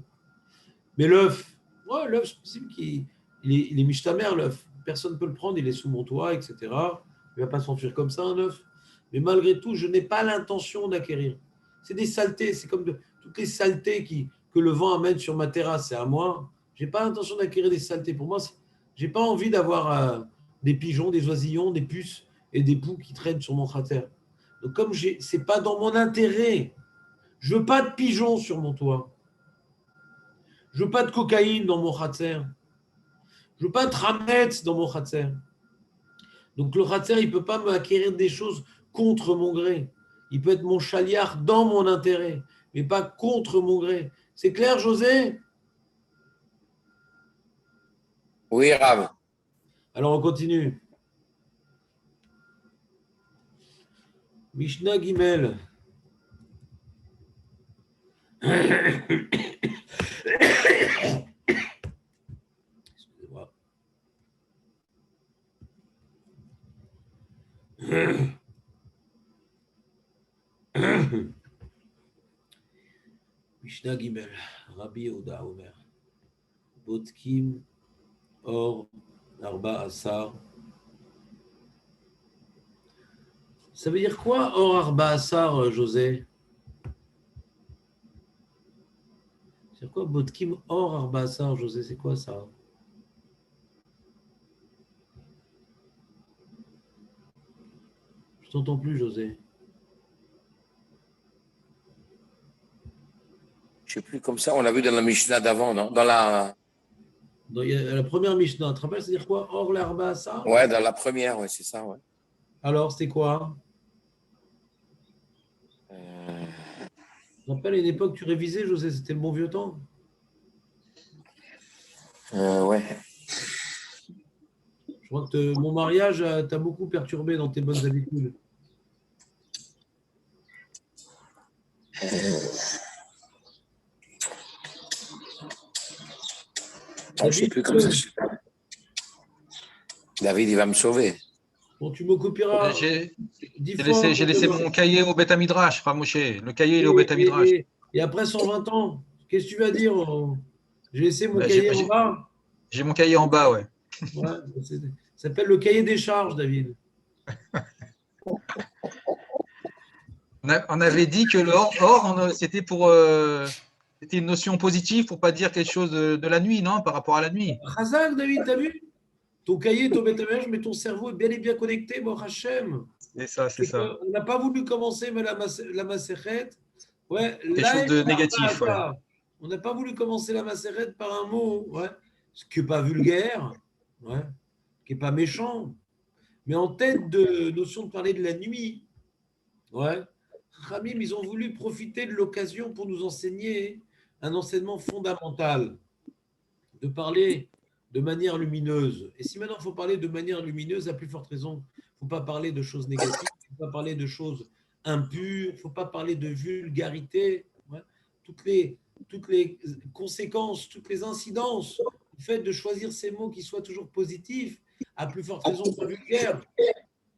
Mais l'œuf, ouais, l'œuf, c'est possible qu'il est mishtamer, l'œuf. Personne ne peut le prendre, il est sous mon toit, etc. Il ne va pas s'enfuir comme ça, un œuf. Mais malgré tout, je n'ai pas l'intention d'acquérir. C'est des saletés, c'est comme toutes les saletés que le vent amène sur ma terrasse, c'est à moi. Je n'ai pas l'intention d'acquérir des saletés. Pour moi, je n'ai pas envie d'avoir des pigeons, des oisillons, des puces et des poux qui traînent sur mon khatser. Donc comme ce n'est pas dans mon intérêt, je ne veux pas de pigeons sur mon toit. Je ne veux pas de cocaïne dans mon khatser. Je ne veux pas de rametz dans mon khatser. Donc le khatser, il ne peut pas m'acquérir des choses contre mon gré. Il peut être mon chaliard dans mon intérêt, mais pas contre mon gré. C'est clair, José? Oui, Rav. Alors on continue. Mishnah Gimel. Excusez-moi. Mishnah Gimel. Rabbi Yehuda Omer. Botkim Or Arba Asar. Ça veut dire quoi, Or Arba Asar, José? C'est quoi, Botkim Or Arba Asar, José? C'est quoi ça? Je t'entends plus, José. Je ne sais plus comme ça. On l'a vu dans la Mishnah d'avant, non? Dans la première Mishnah, tu te rappelles, c'est-à-dire quoi? Or l'Arba Asar? Ouais, dans la première, ouais, c'est ça, ouais. Alors, c'était quoi? Je me rappelle, à une époque, tu révisais, José, c'était le bon vieux temps. Ouais. Je crois que mon mariage t'a beaucoup perturbé dans tes bonnes habitudes. Je ne sais plus comme ça. David, il va me sauver. Bon, tu me copieras. J'ai laissé mon cahier au Beth Midrash, Rav Moshe. Le cahier, il est au Beth Midrash. Et après 120 ans, qu'est-ce que tu vas dire? J'ai laissé mon cahier en bas. J'ai mon cahier en bas, ouais. Ouais, ça s'appelle le cahier des charges, David. On avait dit que l'or, c'était c'était une notion positive pour pas dire quelque chose de la nuit, non? Par rapport à la nuit. Razak, David, t'as vu? Ton cahier, ton bêtemage, mais ton cerveau est bien et bien connecté, bon Hachem. C'est ça, c'est ça. On n'a pas voulu commencer mais la Masechet. Ouais, Quelque chose de négatif, ouais. On n'a pas voulu commencer la Masechet par un mot, ouais, ce qui n'est pas vulgaire, ouais, qui n'est pas méchant, mais en tête de notion de parler de la nuit. Ouais. Khamim, ils ont voulu profiter de l'occasion pour nous enseigner un enseignement fondamental, de parler de manière lumineuse. Et si maintenant il faut parler de manière lumineuse, à plus forte raison, il ne faut pas parler de choses négatives, il ne faut pas parler de choses impures, il ne faut pas parler de vulgarité. Ouais. Toutes les conséquences, toutes les incidences du fait de choisir ces mots qui soient toujours positifs, à plus forte raison pas vulgaires.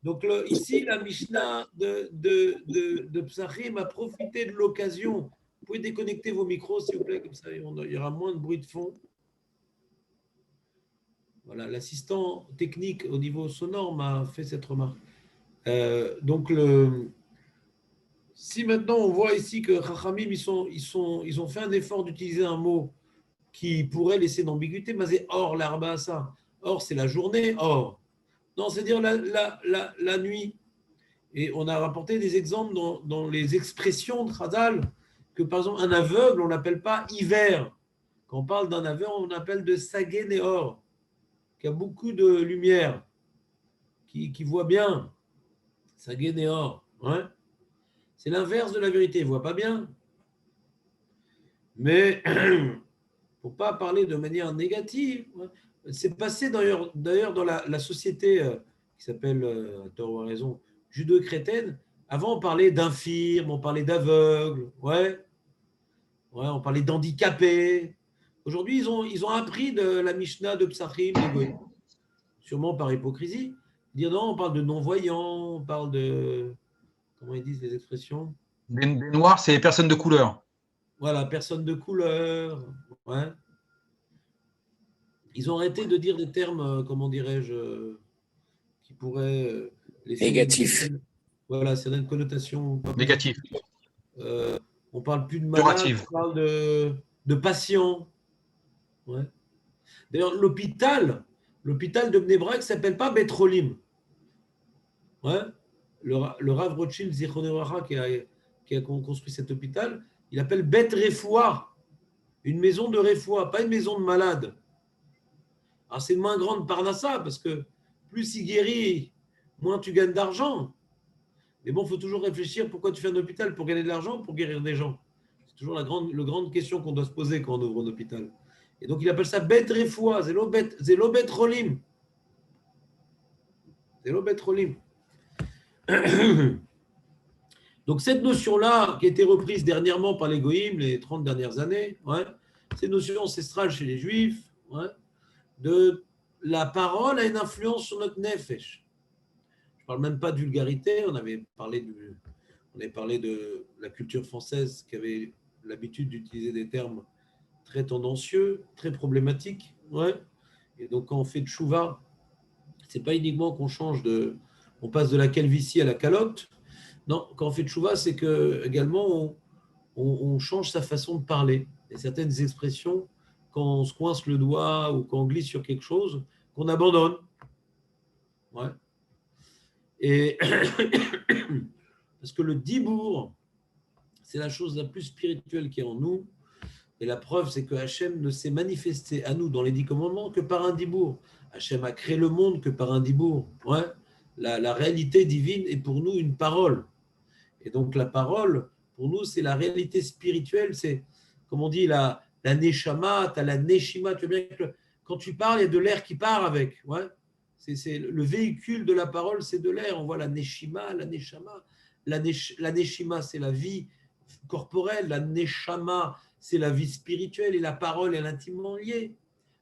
Donc ici, la Mishnah de Psachim a profité de l'occasion. Vous pouvez déconnecter vos micros, s'il vous plaît, comme ça il y aura moins de bruit de fond. Voilà, l'assistant technique au niveau sonore m'a fait cette remarque. Donc, si maintenant on voit ici que Chachamim, ils ont fait un effort d'utiliser un mot qui pourrait laisser d'ambiguïté, mais c'est or, l'arba ça. Or, c'est la journée, or. Non, c'est-à-dire la nuit. Et on a rapporté des exemples dans les expressions de Chazal, que par exemple, un aveugle, on l'appelle pas hiver. Quand on parle d'un aveugle, on appelle de sagé néor, qui a beaucoup de lumière, qui voit bien. Sagé néor. Ouais. C'est l'inverse de la vérité, il ne voit pas bien. Mais il ne faut pas parler de manière négative. C'est passé d'ailleurs dans la société qui s'appelle, tu as raison, judo-chrétienne. Avant, on parlait d'infirmes, on parlait d'aveugles, ouais, on parlait d'handicapés. Aujourd'hui, ils ont appris de la Mishnah de Psachim, sûrement par hypocrisie. Dire non, on parle de non-voyants, on parle de. Comment ils disent les expressions? Des noirs, c'est les personnes de couleur. Voilà, personne de couleur. Ouais. Ils ont arrêté de dire des termes, comment dirais-je, qui pourraient laisser Négatif. Voilà, certaines connotations. Négatif. On parle plus de malade, Péjoratif. on parle de patient. Ouais. D'ailleurs, l'hôpital de Bnei Brak ne s'appelle pas Betrolim. Ouais. Le Rav Rothschild Zichrono Livracha qui a construit cet hôpital, il appelle Bet Refoua, une maison de Refoua, pas une maison de malade. Alors, c'est une moins grande parnassa, parce que plus il guérit, moins tu gagnes d'argent. Mais bon, il faut toujours réfléchir pourquoi tu fais un hôpital, pour gagner de l'argent ou pour guérir des gens. C'est toujours la grande question qu'on doit se poser quand on ouvre un hôpital. Et donc, il appelle ça Bet Refoua, Zelo Bet Rolim. Zelo Bet Rolim. Donc, cette notion-là, qui a été reprise dernièrement par les Goïms, les 30 dernières années, ouais, c'est une notion ancestrale chez les Juifs, ouais, de la parole a une influence sur notre nefesh. Je ne parle même pas de vulgarité, on avait parlé de la culture française qui avait l'habitude d'utiliser des termes très tendancieux, très problématiques. Ouais. Et donc, quand on fait de chouva, ce n'est pas uniquement on passe de la calvitie à la calotte. Non, quand on fait de chouva, c'est que également on change sa façon de parler. Il y a certaines expressions, quand on se coince le doigt ou quand on glisse sur quelque chose, qu'on abandonne. Ouais. Et parce que le dibour, c'est la chose la plus spirituelle qui est en nous. Et la preuve, c'est que Hachem ne s'est manifesté à nous dans les 10 commandements que par un dibour. Hachem a créé le monde que par un dibour. Ouais. La réalité divine est pour nous une parole. Et donc la parole, pour nous, c'est la réalité spirituelle. C'est, comme on dit, la neshama, tu as la neshima. Tu vois bien que quand tu parles, il y a de l'air qui part avec. Ouais. C'est le véhicule de la parole, c'est de l'air. On voit la neshima, la neshama. La neshima, c'est la vie corporelle. La neshama, c'est la vie spirituelle. Et la parole, elle est intimement liée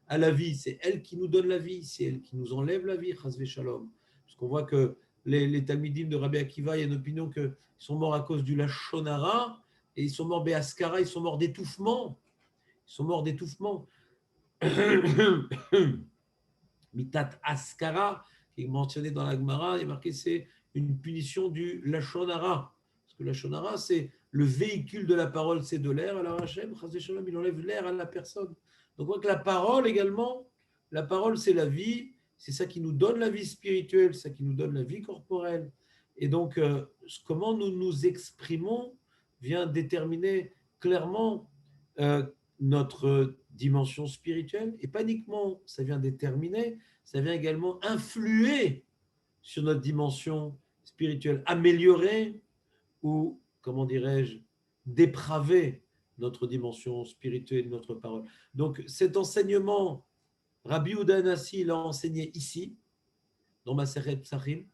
à la vie. C'est elle qui nous donne la vie. C'est elle qui nous enlève la vie. Chas v'shalom. Parce qu'on voit que les Talmidim de Rabbi Akiva, il y a une opinion qu'ils sont morts à cause du Lachon Hara, et ils sont morts Béaskara, ils sont morts d'étouffement. Ils sont morts d'étouffement. Mitat Askara, qui est mentionné dans la Gemara, il est marqué c'est une punition du Lachon Hara. Parce que Lachon Hara, c'est le véhicule de la parole, c'est de l'air. Alors Hachem, il enlève l'air à la personne. Donc on voit que la parole également, la parole c'est la vie, c'est ça qui nous donne la vie spirituelle, c'est ça qui nous donne la vie corporelle. Et donc, comment nous nous exprimons vient déterminer clairement notre dimension spirituelle. Et pas uniquement, ça vient déterminer, ça vient également influer sur notre dimension spirituelle, améliorer ou, comment dirais-je, dépraver notre dimension spirituelle, notre parole. Donc cet enseignement, Rabbi Yehuda Hanassi l'a enseigné ici, dans Masechet Psachim,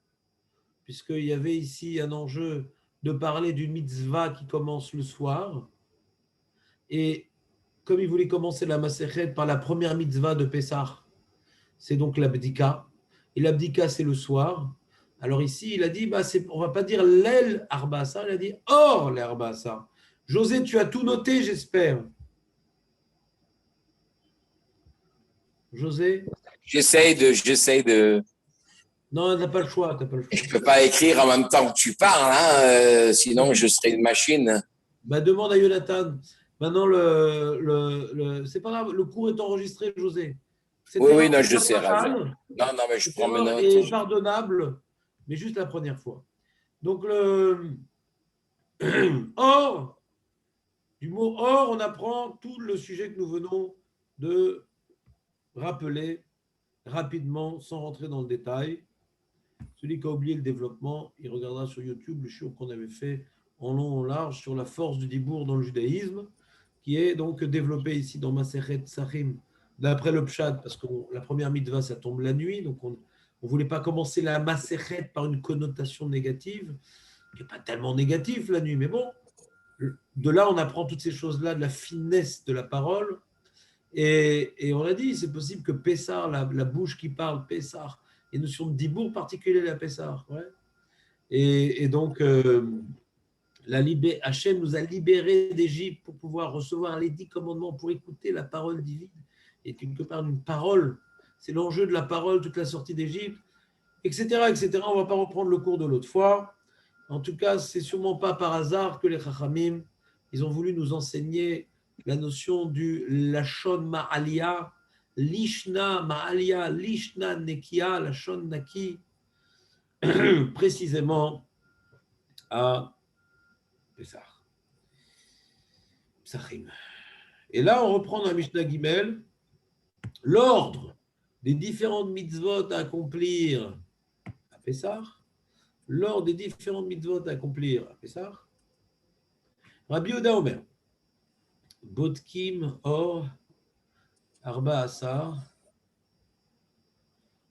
puisqu'il y avait ici un enjeu de parler d'une mitzvah qui commence le soir. Et comme il voulait commencer la Masechet par la première mitzvah de Pessah, c'est donc l'abdika. Et l'abdika, c'est le soir. Alors ici, il a dit, on ne va pas dire l'el arba asar, il a dit or l'arba asar. José, tu as tout noté, j'espère. José? J'essaie de. Non, tu n'as pas le choix. Je ne peux pas écrire en même temps que tu parles, hein, sinon je serai une machine. Demande à Jonathan. Maintenant, c'est pas grave, le cours est enregistré, José. Oui, non, je sais. Non, mais je prends mes notes. Et pardonnable, mais juste la première fois. Donc, or, du mot or, on apprend tout le sujet que nous venons de rappeler rapidement, sans rentrer dans le détail. Celui qui a oublié le développement, il regardera sur YouTube le shiur qu'on avait fait en long, en large, sur la force du dibour dans le judaïsme, qui est donc développé ici dans Masechet Psachim, d'après le Pshat, parce que la première mitzvah, ça tombe la nuit, donc on ne voulait pas commencer la Masechet par une connotation négative, qui n'est pas tellement négative la nuit, mais bon, de là, on apprend toutes ces choses-là, de la finesse de la parole, et on l'a dit, c'est possible que Pessah, la bouche qui parle, Pessah, il y a une notion de dibour particulier à Pessah, ouais. Et donc, Hachem nous a libérés d'Égypte pour pouvoir recevoir les 10 commandements, pour écouter la parole divine. Et quelque part, une parole, c'est l'enjeu de la parole, toute la sortie d'Égypte, etc., etc. On ne va pas reprendre le cours de l'autre fois. En tout cas, c'est sûrement pas par hasard que les Chachamim, ils ont voulu nous enseigner la notion du Lashon Ma'alia, Lishna Ma'alia, Lishna Nekia, Lashon Naki, précisément à Pessah. Psachim. Et là, on reprend dans la Mishnah Gimel l'ordre des différentes mitzvot à accomplir à Pessah. L'ordre des différentes mitzvot à accomplir à Pessah. Rabbi Yehuda Omer, Bodkim Or Arba Asar.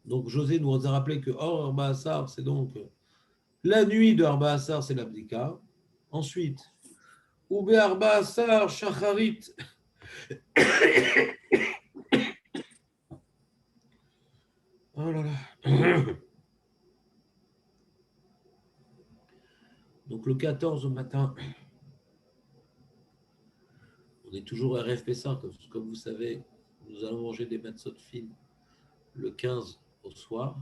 Donc José nous a rappelé que Or Arba Asar, c'est donc la nuit de Arba Asar, c'est l'abdika. Ensuite, Ube Arba Asar Shacharit. Oh là là. Donc le 14 au matin, on est toujours à RF Pessah, comme vous savez, nous allons manger des matzot fines le 15 au soir.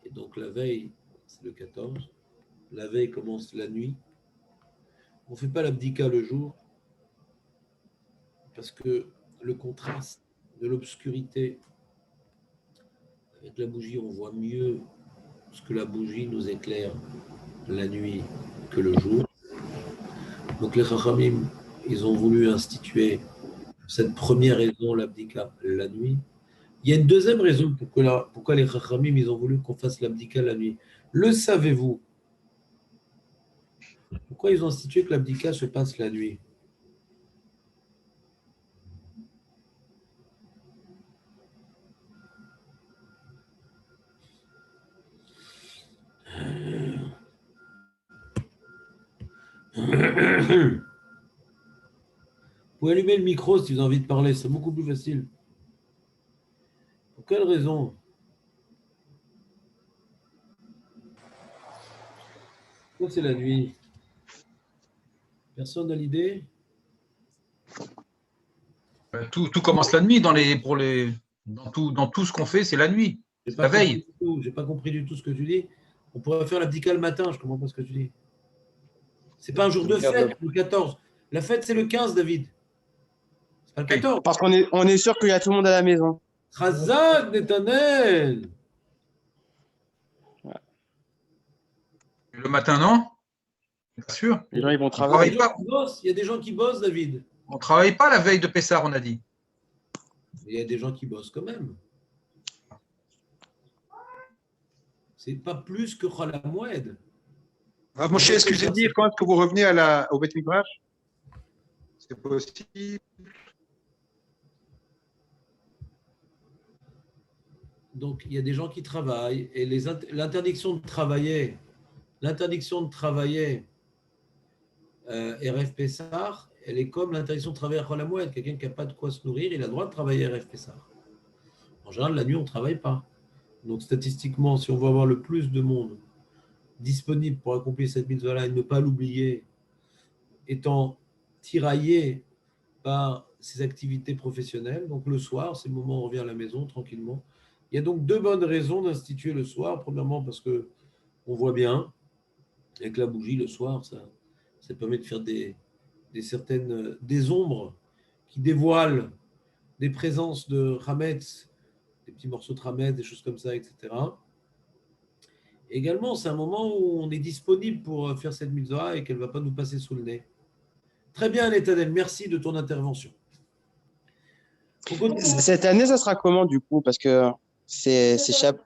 Et donc la veille, c'est le 14. La veille commence la nuit. On ne fait pas l'abdika le jour parce que le contraste de l'obscurité avec la bougie, on voit mieux ce que la bougie nous éclaire la nuit que le jour. Donc les Chachamim, ils ont voulu instituer cette première raison, l'abdika, la nuit. Il y a une deuxième raison pourquoi les Chachamim, ils ont voulu qu'on fasse l'abdika la nuit. Le savez-vous? Pourquoi ils ont institué que l'abdika se passe la nuit? Vous pouvez allumer le micro si vous avez envie de parler, c'est beaucoup plus facile. Pour quelle raison? Pourquoi c'est la nuit? Personne n'a l'idée? Tout commence la nuit dans tout ce qu'on fait, c'est la nuit. La veille. J'ai pas compris du tout ce que tu dis. On pourrait faire l'abdika le matin, je comprends pas ce que tu dis. C'est pas un jour de fête, le 14. La fête, c'est le 15, David. C'est pas le 14. Parce qu'on est sûr qu'il y a tout le monde à la maison. Chazak, Netanel. Le matin, non? Bien sûr. Les gens, ils vont On travailler. travaille pas. Il y a des gens qui bossent, David. On ne travaille pas la veille de Pessah, on a dit. Il y a des gens qui bossent quand même. C'est pas plus que Chol HaMoed. Rav Moshe, excusez-moi, quand est-ce que vous revenez au Beth Midrash? C'est possible. Donc, il y a des gens qui travaillent et l'interdiction de travailler, RF Pessar, elle est comme l'interdiction de travailler à Chol HaMoed. Quelqu'un qui n'a pas de quoi se nourrir, il a le droit de travailler à RF Pessar. En général, la nuit, on ne travaille pas. Donc, statistiquement, si on veut avoir le plus de monde disponible pour accomplir cette mitzvah-là et ne pas l'oublier, étant tiraillé par ses activités professionnelles, donc le soir, c'est le moment où on revient à la maison tranquillement. Il y a donc deux bonnes raisons d'instituer le soir. Premièrement, parce qu'on voit bien, avec la bougie le soir, ça permet de faire des ombres qui dévoilent des présences de Hametz, des petits morceaux de Hametz, des choses comme ça, etc. Également, c'est un moment où on est disponible pour faire cette mitzvah et qu'elle ne va pas nous passer sous le nez. Très bien, Nethanel, merci de ton intervention. Cette année, ça sera comment du coup? Parce que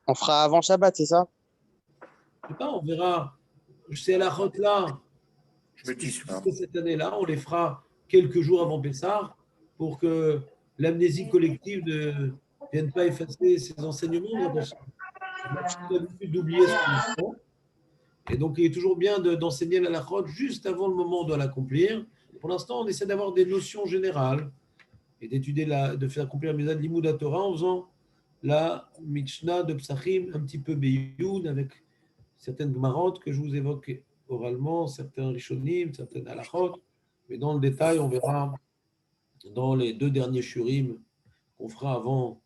on fera avant Shabbat, c'est ça? Je ne sais pas, on verra. C'est à la route là. Je me dis ça. Cette année-là, on les fera quelques jours avant Pessah pour que l'amnésie collective ne vienne pas effacer ces enseignements. On a l'habitude d'oublier ce qu'on apprend. Et donc, il est toujours bien d'enseigner la halachot juste avant le moment où on doit l'accomplir. Pour l'instant, on essaie d'avoir des notions générales et d'étudier, de faire accomplir la mitzvah de Limud Torah en faisant la Mishnah de Psachim, un petit peu Beyoun, avec certaines Gmarot que je vous évoque oralement, certains Rishonim, certaines halachot. Mais dans le détail, on verra dans les 2 derniers Shurim qu'on fera avant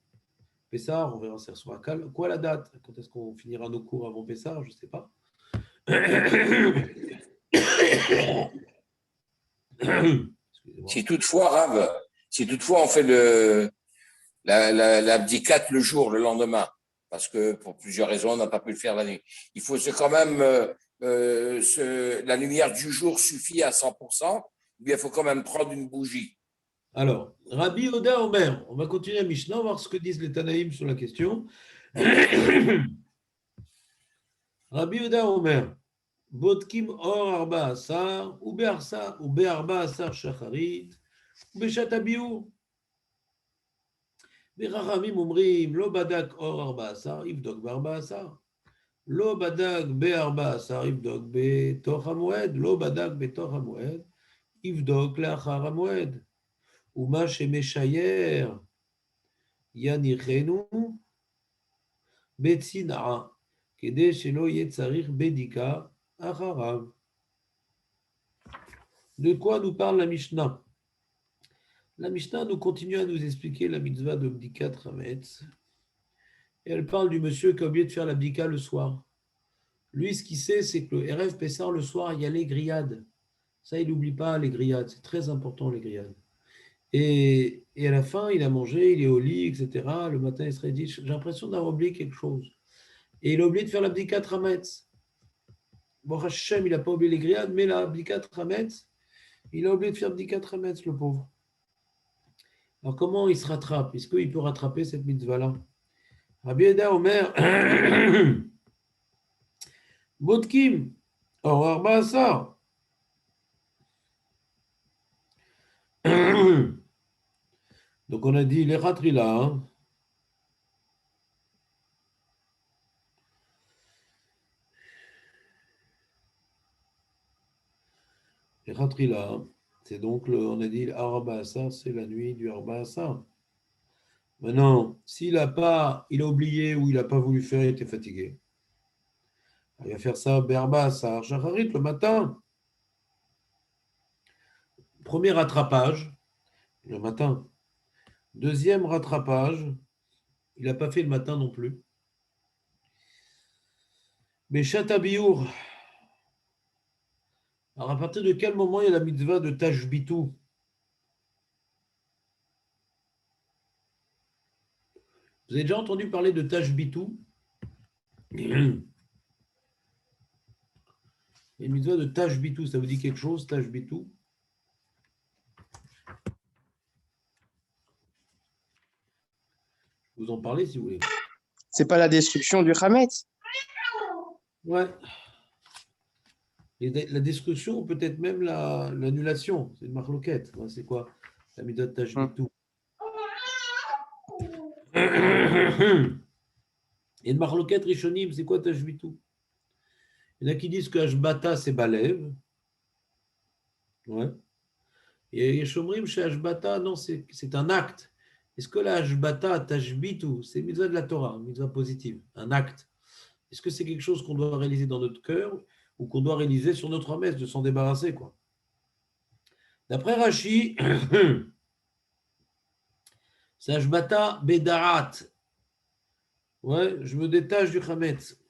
Pessah. On verra ça sur Akal. Quoi la date? Quand est-ce qu'on finira nos cours avant Pessah? Je ne sais pas. Si toutefois, Rav, si toutefois on fait l'abdicat le jour, le lendemain, parce que pour plusieurs raisons, on n'a pas pu le faire la nuit. Il faut quand même, la lumière du jour suffit à 100%, ou bien il faut quand même prendre une bougie. Alors, Rabbi Oda Omer, on va continuer à Mishnah, voir ce que disent les Tanaïm sur la question. Rabbi Oda Omer, Bodkim or arba asar, ou be'arba asar shacharit, ou be'shat habiur. וחכמים אומרים, לא בדק אור 14, יבדוק ב14. לא בדק ב14, יבדוק בתוך המועד. לא בדק בתוך המועד, יבדוק לאחר המועד. ומה שמשייר יניחנו בצנעה, כדי שלא יהיה צריך בדיקה אחריו. De quoi nous parle la Mishnah? La Mishnah nous continue à nous expliquer la mitzvah de Bdikat Hametz. Et elle parle du monsieur qui a oublié de faire la Bdika le soir. Lui, ce qu'il sait, c'est que le RF Pessar, le soir, il y a les grillades. Ça, il n'oublie pas les grillades. C'est très important, les grillades. Et à la fin, il a mangé, il est au lit, etc. Le matin, il se dit, j'ai l'impression d'avoir oublié quelque chose. Et il a oublié de faire la Bdikat Hametz. Bon, Hachem, il n'a pas oublié les grillades, mais la Bdikat Hametz, il a oublié de faire Bdikat Hametz, le pauvre. Alors, comment il se rattrape? Est-ce qu'il peut rattraper cette mitzvah-là? Rabbi Eda Omer, Bodkim, or Arba Asar. Donc, on a dit les Khatrila. Hein. Les Khatrila, c'est donc, on a dit Arba Asar, c'est la nuit du Arba Asar. Maintenant, s'il a oublié ou il n'a pas voulu faire, il était fatigué. Il va faire ça Berba, ça Shacharit le matin. Premier rattrapage, le matin. Deuxième rattrapage, il n'a pas fait le matin non plus. Mais Shatabiour, alors à partir de quel moment il y a la mitzvah de Tashbitu? Vous avez déjà entendu parler de Tashbitu? Il y a une mitzvah de Tashbitu, ça vous dit quelque chose, Tashbitu? Vous en parlez si vous voulez. C'est pas la destruction du Hametz? Ouais. Et la destruction, ou peut-être même l'annulation. C'est une marloquette. Ouais, c'est quoi? La midot tashbitu. Et une marloquette rishonim, c'est quoi tashbitu? Il y en a qui disent que Ashbata, c'est Balev. Ouais. Et Yeshomrim chez Ashbata, non, c'est un acte. Est-ce que la Ashbata, Tashbitu, c'est une mitzvah de la Torah, une mitzvah positive, un acte? Est-ce que c'est quelque chose qu'on doit réaliser dans notre cœur ou qu'on doit réaliser sur notre messe, de s'en débarrasser, quoi? D'après Rashi, c'est Ashbata Bedarat. Ouais, je me détache du Chametz.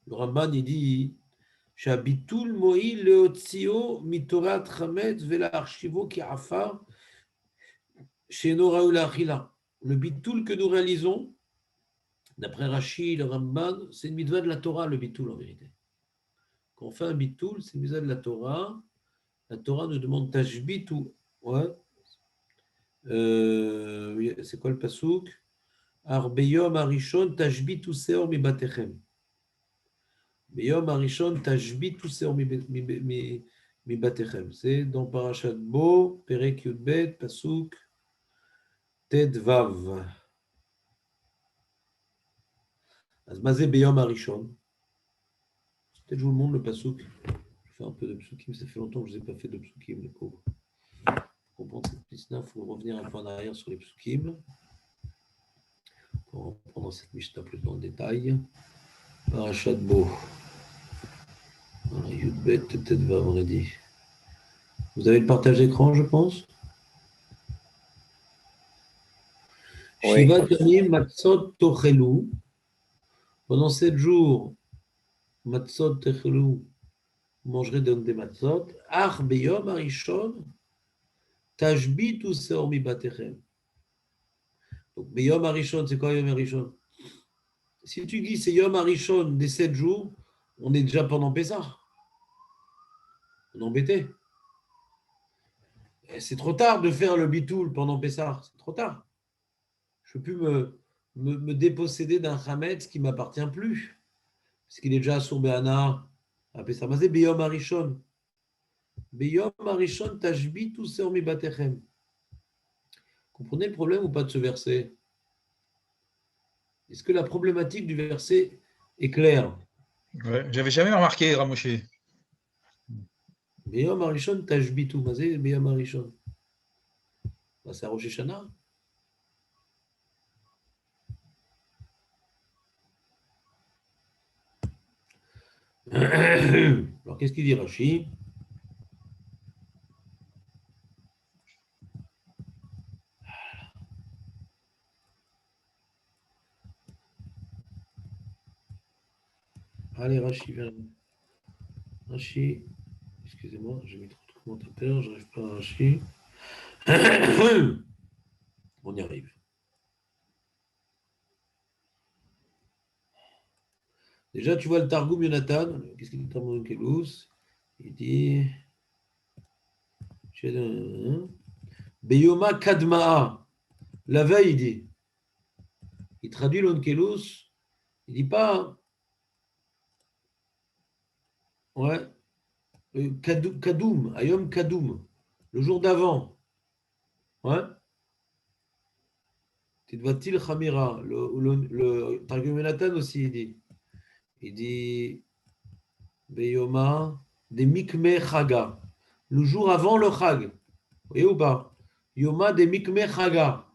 Le Ramban, il dit Shabitul mo'i leotzio mitorat chametz vela archivo ki afar sheno raoul achila. Le bitul que nous réalisons, d'après Rashi, le Ramban, c'est une mitzvah de la Torah, le bitul en vérité. Quand on fait un bitul, c'est une mitzvah de la Torah. La Torah nous demande tashbitu. Ouais. C'est quoi le pasouk? Arbeyom arishon tashbitu seor mi batechem. Beyom arishon tashbitu seor mi batechem. C'est dans Parashat Bo, Perek Yudbet, pasouk Ted Vav. Azmazé Beyom arishon. Peut-être je vous le montre le pasouk. Je fais un peu de psukim, ça fait longtemps que je n'ai pas fait de psukim, les pauvres. Pour comprendre cette Mishnah, il faut revenir un peu en arrière sur les psukim. Pour reprendre cette Mishnah plus dans le détail. Parashat Bo. Yudbet, peut-être Vav, on a dit. Vous avez le partage d'écran, je pense? Oui. Shivat Yamim Matzot Tochelu. Pendant 7 jours, Matzot Tochelu, vous mangerez donc des matzot. Ach Beyom Arishon. Tashbitu seor mi batechem. Donc, Yom Arishon, c'est quoi Yom Arishon? Si tu dis c'est Yom Arishon des 7 jours, on est déjà pendant Pessah. On est embêté. C'est trop tard de faire le bitoul pendant Pessah. C'est trop tard. Je ne peux plus me déposséder d'un Hametz qui ne m'appartient plus. Parce qu'il est déjà sur Béana à Pessah. Mais c'est Beyom Arishon. Beyom Arishon tashbitu seor mi batechem. Comprenez le problème ou pas de ce verset? Est-ce que la problématique du verset est claire? Ouais, j'avais jamais remarqué, Ramoshe. Beyom Arishon tashbitu. Mazé Beyom Arishon. C'est à Rosh Hashanah. Alors, qu'est-ce qu'il dit Rashi? Allez, Rashi, viens. Rashi, excusez-moi, j'ai mis trop de commentateurs, je n'arrive pas à Rashi. On y arrive. Déjà, tu vois le Targum Yonatan. Qu'est-ce qu'il dit Targum Kelous? Il dit Beyoma Kadmaa. La veille, il dit. Il traduit l'Onkelous. Il dit pas. Ouais. Kadoum, Ayom Kadoum. Le jour d'avant. Ouais. Tidvatil Chamira. Le Targum Yonatan aussi, il dit. Il dit Beyoma des Mikme Chaga. Le jour avant le Chag. Vous voyez ou pas? Yoma des Mikme Chaga.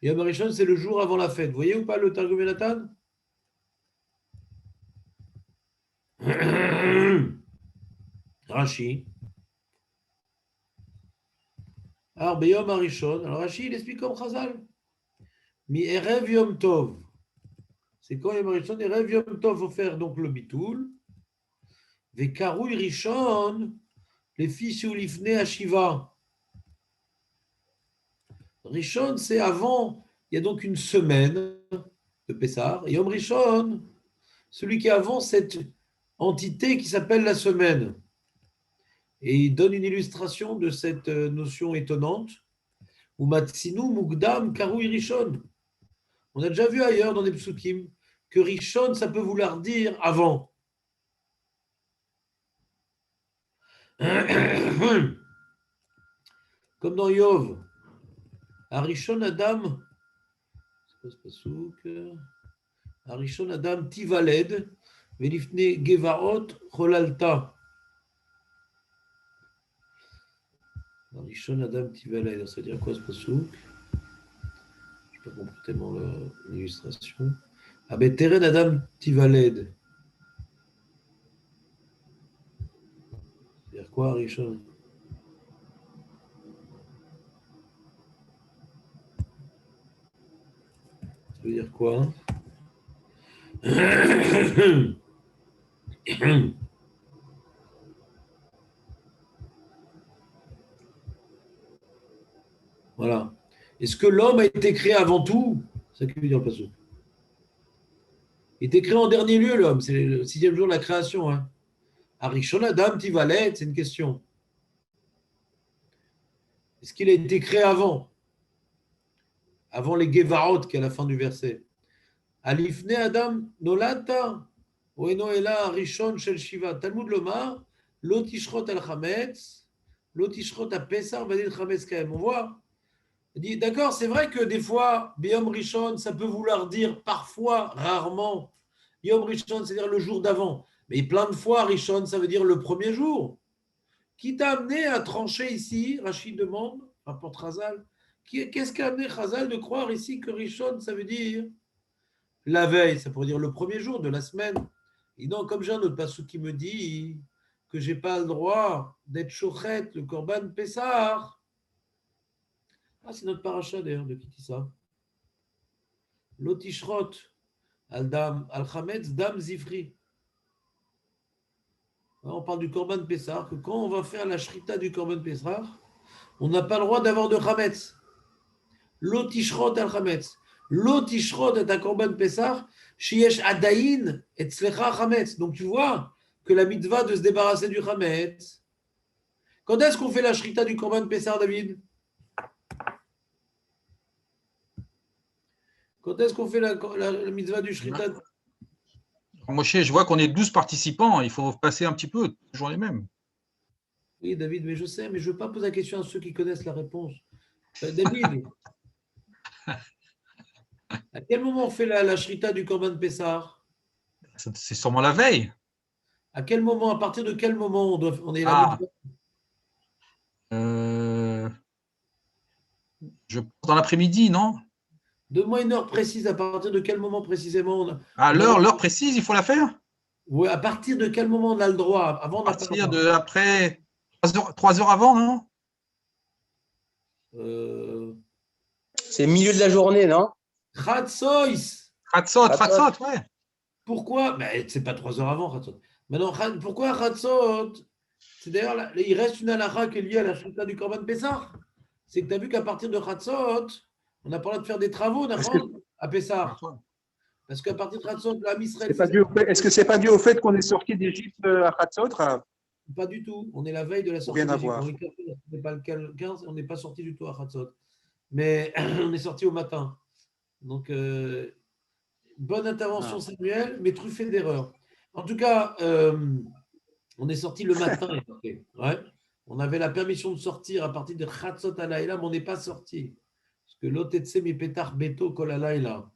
Yom Rishon, c'est le jour avant la fête. Vous voyez ou pas le Targum Yonatan? Rashi. Alors, Beyom Arishon. Alors, Rashi, il explique comme Chazal. Mi Erev Yom Tov. C'est quand Yom Rishon? Erev Yom Tov, faut faire donc le bitoul. Vekarouy Rishon, les fils ou l'ifne à Shiva. Rishon, c'est avant. Il y a donc une semaine de Pessah. Et Yom Rishon, celui qui est avant cette entité qui s'appelle la semaine. Et il donne une illustration de cette notion étonnante. Umatsinu Mugdam Karouy Rishon. On a déjà vu ailleurs dans des psukim que Rishon, ça peut vouloir dire avant. Comme dans Yov. Arishon Adam, c'est quoi ce pasouk? Arishon Adam Tivaled, Velifne Gevaot Cholalta. Arishon Adam Tivaled, ça veut dire quoi ce pasouk? Je ne sais pas comprendre tellement l'illustration. Ah ben Teren Adam Tivaled. Ça veut dire quoi Arishon? Ça veut dire quoi? Voilà. Est-ce que l'homme a été créé avant tout? C'est ça que veut dire le passage. Il était créé en dernier lieu, l'homme. C'est le 6e jour de la création. Hein. Arishon Adam Tivalet, c'est une question. Est-ce qu'il a été créé avant? Avant les Gevarot, qui est à la fin du verset. Alifne Adam Nolata, Oeno Ela Arishon Shel Shiva. Talmud Lomar, Lotishrot al Chametz, Lotishrot al Pesar, Vadil Chametz Kaem. On voit. Il dit, d'accord, c'est vrai que des fois, Yom Rishon, ça peut vouloir dire parfois, rarement, Yom Rishon, c'est-à-dire le jour d'avant. Mais plein de fois, Rishon, ça veut dire le premier jour. Qui t'a amené à trancher ici? Rachid demande, rapporte Chazal. Qu'est-ce qui a amené Chazal de croire ici que Rishon, ça veut dire la veille, ça pourrait dire le premier jour de la semaine. Et non, comme j'ai un autre passou qui me dit que je n'ai pas le droit d'être chochet, le Korban Pessah. Ah, c'est notre paracha d'ailleurs, de qui dit ça? Lotishrot, al-Chametz, Dam Zifri. On parle du Korban Pessah, que quand on va faire la shrita du Korban Pessah, on n'a pas le droit d'avoir de Chametz. Lotishrot al-Chametz. Lotishrot est un Korban Pessah, Shiesh Adaïn et Tzlecha Chametz. Donc tu vois que la mitzvah de se débarrasser du Chametz. Quand est-ce qu'on fait la shrita du Korban Pessah, David? Quand est-ce qu'on fait la mitzvah du Shrita? Moshe, je vois qu'on est 12 participants. Il faut passer un petit peu, toujours les mêmes. Oui, David, mais je sais, mais je ne veux pas poser la question à ceux qui connaissent la réponse. David, à quel moment on fait la Shrita du Korban Pessah? C'est sûrement la veille. À quel moment, à partir de quel moment on est là? Je pense dans l'après-midi, non? Donne-moi une heure précise. À partir de quel moment précisément l'heure précise, il faut la faire? Oui, à partir de quel moment on a le droit? Avant, à partir de après 3 heures avant, non? C'est milieu de la journée, non? Khatsois. Khatsot, ouais. Pourquoi? Mais c'est pas 3 heures avant, Khatsot. Maintenant, pourquoi Khatsot? C'est d'ailleurs, il reste une halakha qui est liée à la shrita du Korban Pessah. C'est que tu as vu qu'à partir de Khatsot, on n'a pas le droit de faire des travaux à Pessah. Parce qu'à partir de Khatsot, la Misraël. Est-ce que ce n'est pas dû au fait qu'on est sorti d'Égypte à Khatsot? Pas du tout. On est la veille de la sortie d'Égypte. On n'est pas le 15, on n'est pas sorti du tout à Khatsot. Mais on est sorti au matin. Donc, bonne intervention, Samuel, mais truffée d'erreurs. En tout cas, on est sorti le matin. Ouais. On avait la permission de sortir à partir de Khatsot Alayla, mais on n'est pas sorti. Parce que l'Otetse mi petar beto kol alayla.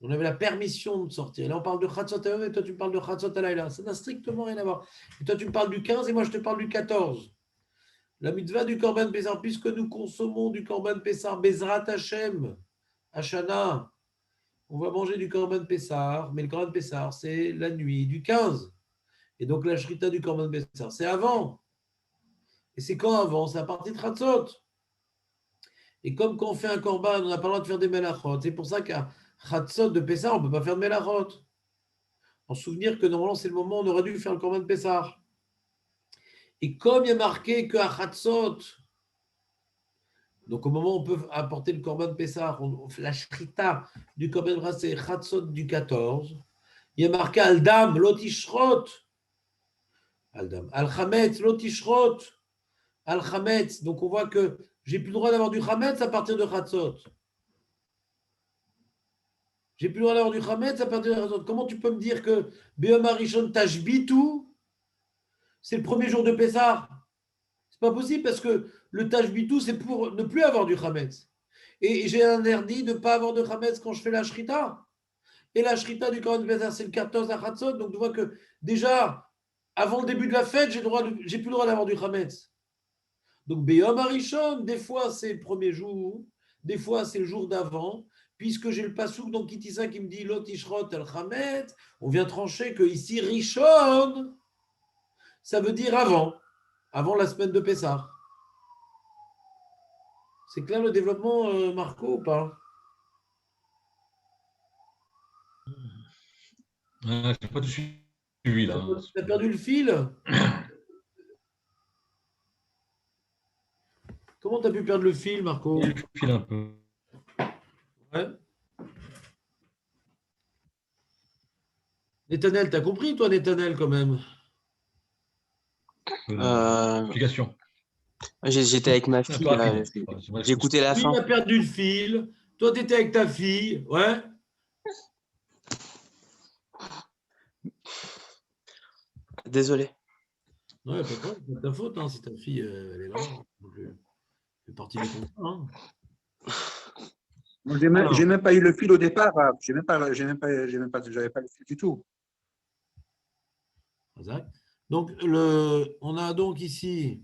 On avait la permission de sortir. Et là, on parle de Khatsot Alayla, et toi, tu parles de Khatsot Alayla. Ça n'a strictement rien à voir. Et toi, tu me parles du 15 et moi, je te parle du 14. La mitzvah du Korban Pessah, puisque nous consommons du Korban Pessah, Bezrat Hashem, Hashana, on va manger du Korban Pessah, mais le Korban Pessah, c'est la nuit du 15. Et donc, la shrita du Korban Pessah, c'est avant. Et c'est quand avant? C'est à partir de Khatsot. Et comme quand on fait un Korban, on n'a pas le droit de faire des melachot. C'est pour ça qu'à Khatsot de Pessah, on ne peut pas faire de melachot. En souvenir que normalement, c'est le moment où on aurait dû faire le Korban Pessah. Et comme il y a marqué qu'à Khatsot, donc au moment où on peut apporter le Korban Pessah, la shrita du Korban Pessah, c'est Khatsot du 14. Il y a marqué Aldam, Lotishrot. Aldam. Al-Chametz, Lotishrot. Al-Chametz. Donc on voit que j'ai plus le droit d'avoir du Chametz à partir de Khatsot. J'ai plus le droit d'avoir du Hametz à partir de la raison. Comment tu peux me dire que Béom Arishon Tashbitou, c'est le premier jour de Pessah? C'est pas possible parce que le Tashbitou, c'est pour ne plus avoir du Hametz. Et j'ai interdit de ne pas avoir de Hametz quand je fais la Shrita. Et la Shrita du Korban Pessah, c'est le 14 à Chatzot. Donc, tu vois que déjà, avant le début de la fête, j'ai plus le droit d'avoir du Hametz. Donc, Béom Arishon, des fois, c'est le premier jour, des fois, c'est le jour d'avant. Puisque j'ai le pasouk dans Kitissa qui me dit Lot Ishrot el Chametz, on vient trancher que ici, Rishon, ça veut dire avant la semaine de Pessah. C'est clair le développement, Marco, ou pas? Je n'ai pas tout suivi là. Tu as perdu le fil? Comment tu as pu perdre le fil, Marco? Il file un peu. Ouais. Netanel, t'as compris, toi, Netanel, quand même? Explication. J'étais avec ma fille, là. J'ai écouté la fin. Lui, il a perdu le fil. Toi, tu étais avec ta fille. Ouais. Désolé. Ouais, pas de problème, c'est ta faute, hein, si ta fille, elle est là. Donc, c'est partie du contrat. Hein. J'ai même pas eu le fil au départ. J'avais pas le fil du tout. Exact. Donc, on a donc ici,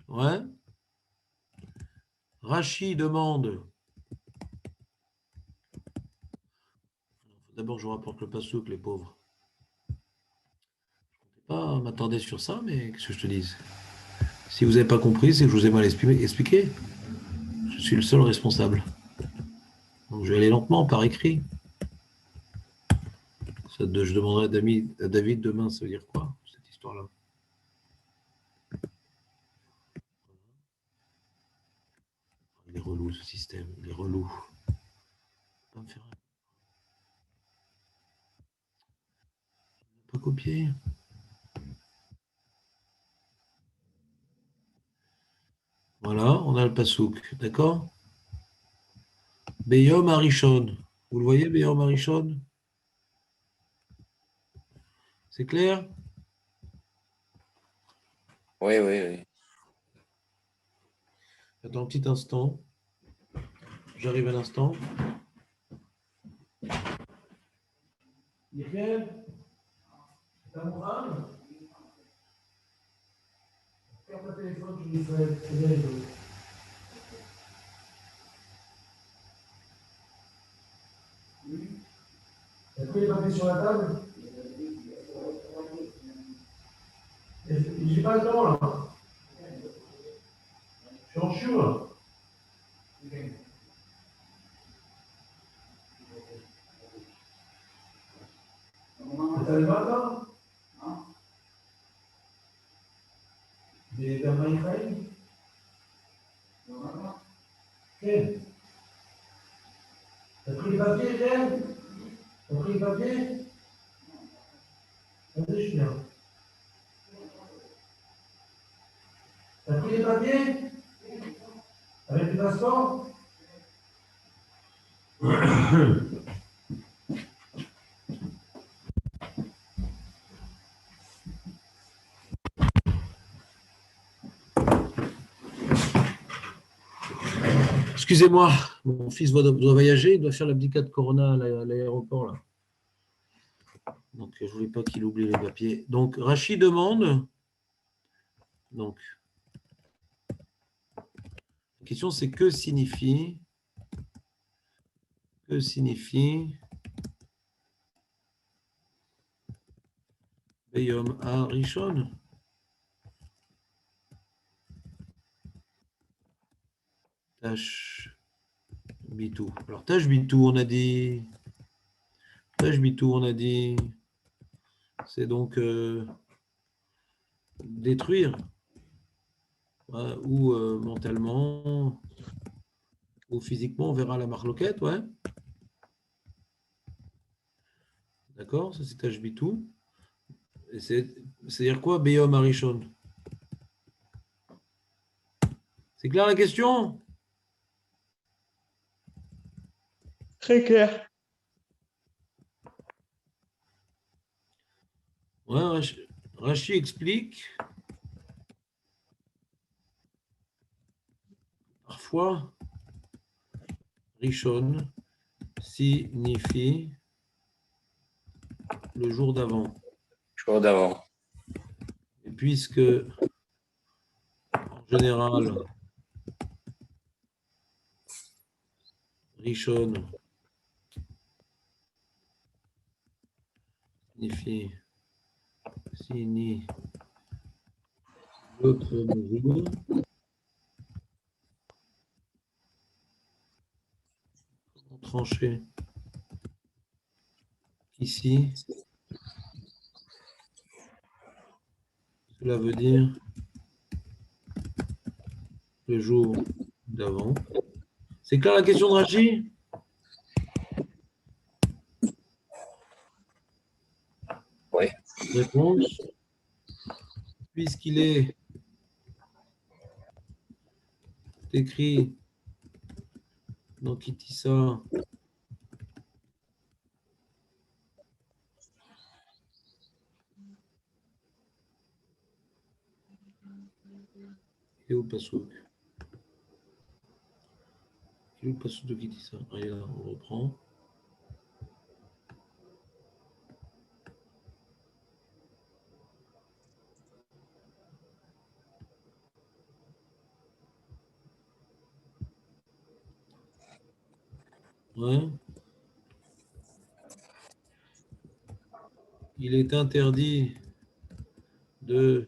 ouais, Rachi demande, d'abord je vous rapporte le passouk, les pauvres. Je ne pas m'attendre sur ça, mais qu'est-ce que je te dise? Si vous n'avez pas compris, c'est que je vous ai mal expliqué. Je suis le seul responsable. Donc, je vais aller lentement par écrit. Je demanderai à David demain, ça veut dire quoi, cette histoire-là? Il est relou, ce système. Il est relou. Pas me faire... Pas copier. Voilà, on a le pasouk, d'accord? Beyom Arishon. Vous le voyez, Beyom Arishon? C'est clair? Oui, oui, oui. Attends un petit instant. J'arrive à l'instant. Michael? T'as mon âme? Ferme le téléphone, je vous fais. Oui. T'as pris les papiers sur la table? J'ai pas le temps là. Je suis en chou là. T'as le matin? Des Israël? Quel? T'as pris les papiers, Ken? T'as pris les papiers? Vas-y, je viens. T'as pris les papiers? Avec le passeport? Excusez-moi, mon fils doit voyager, il doit faire l'abdicat de Corona à l'aéroport là. Donc je ne voulais pas qu'il oublie les papiers. Donc Rachid demande. Donc la question c'est que signifie Beyom Arishon? Tâche Bitou. Alors, Tâche Bitou, on a dit. Tâche Bitou, on a dit. C'est donc détruire. Ouais, ou mentalement, ou physiquement, on verra la marloquette, ouais. D'accord, ça c'est Tâche Bitou. Et c'est-à-dire quoi, Beyom Arishon? C'est clair la question? Très clair. Ouais, Rachi explique. Parfois, Rishon signifie le jour d'avant. Jour d'avant. Et puisque, en général, Rishon signifie le premier jour, tranché ici, cela veut dire le jour d'avant. C'est clair la question de Rachi? Oui. Réponse. Puisqu'il est écrit dans Kitissa et au Passouk. Quel est le Passouk de Kitissa? Allez là, on reprend. Ouais. Il est interdit de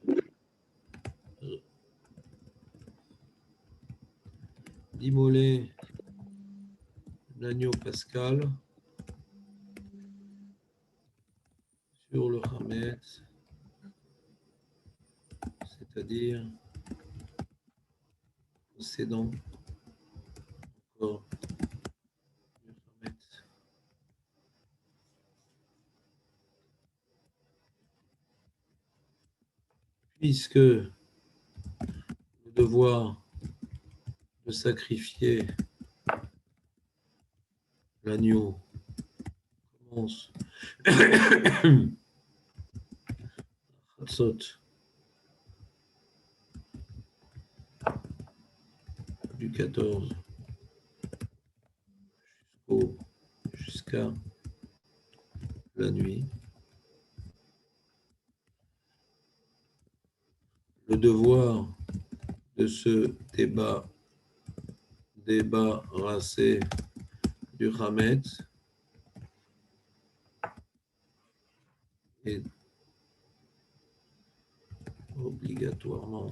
d'immoler l'agneau pascal sur le Hametz, c'est-à-dire possédant encore le Hametz. Puisque le devoir de sacrifier l'agneau commence Chatzot du 14 jusqu'à la nuit. Le devoir de se débarrasser du Hametz est obligatoirement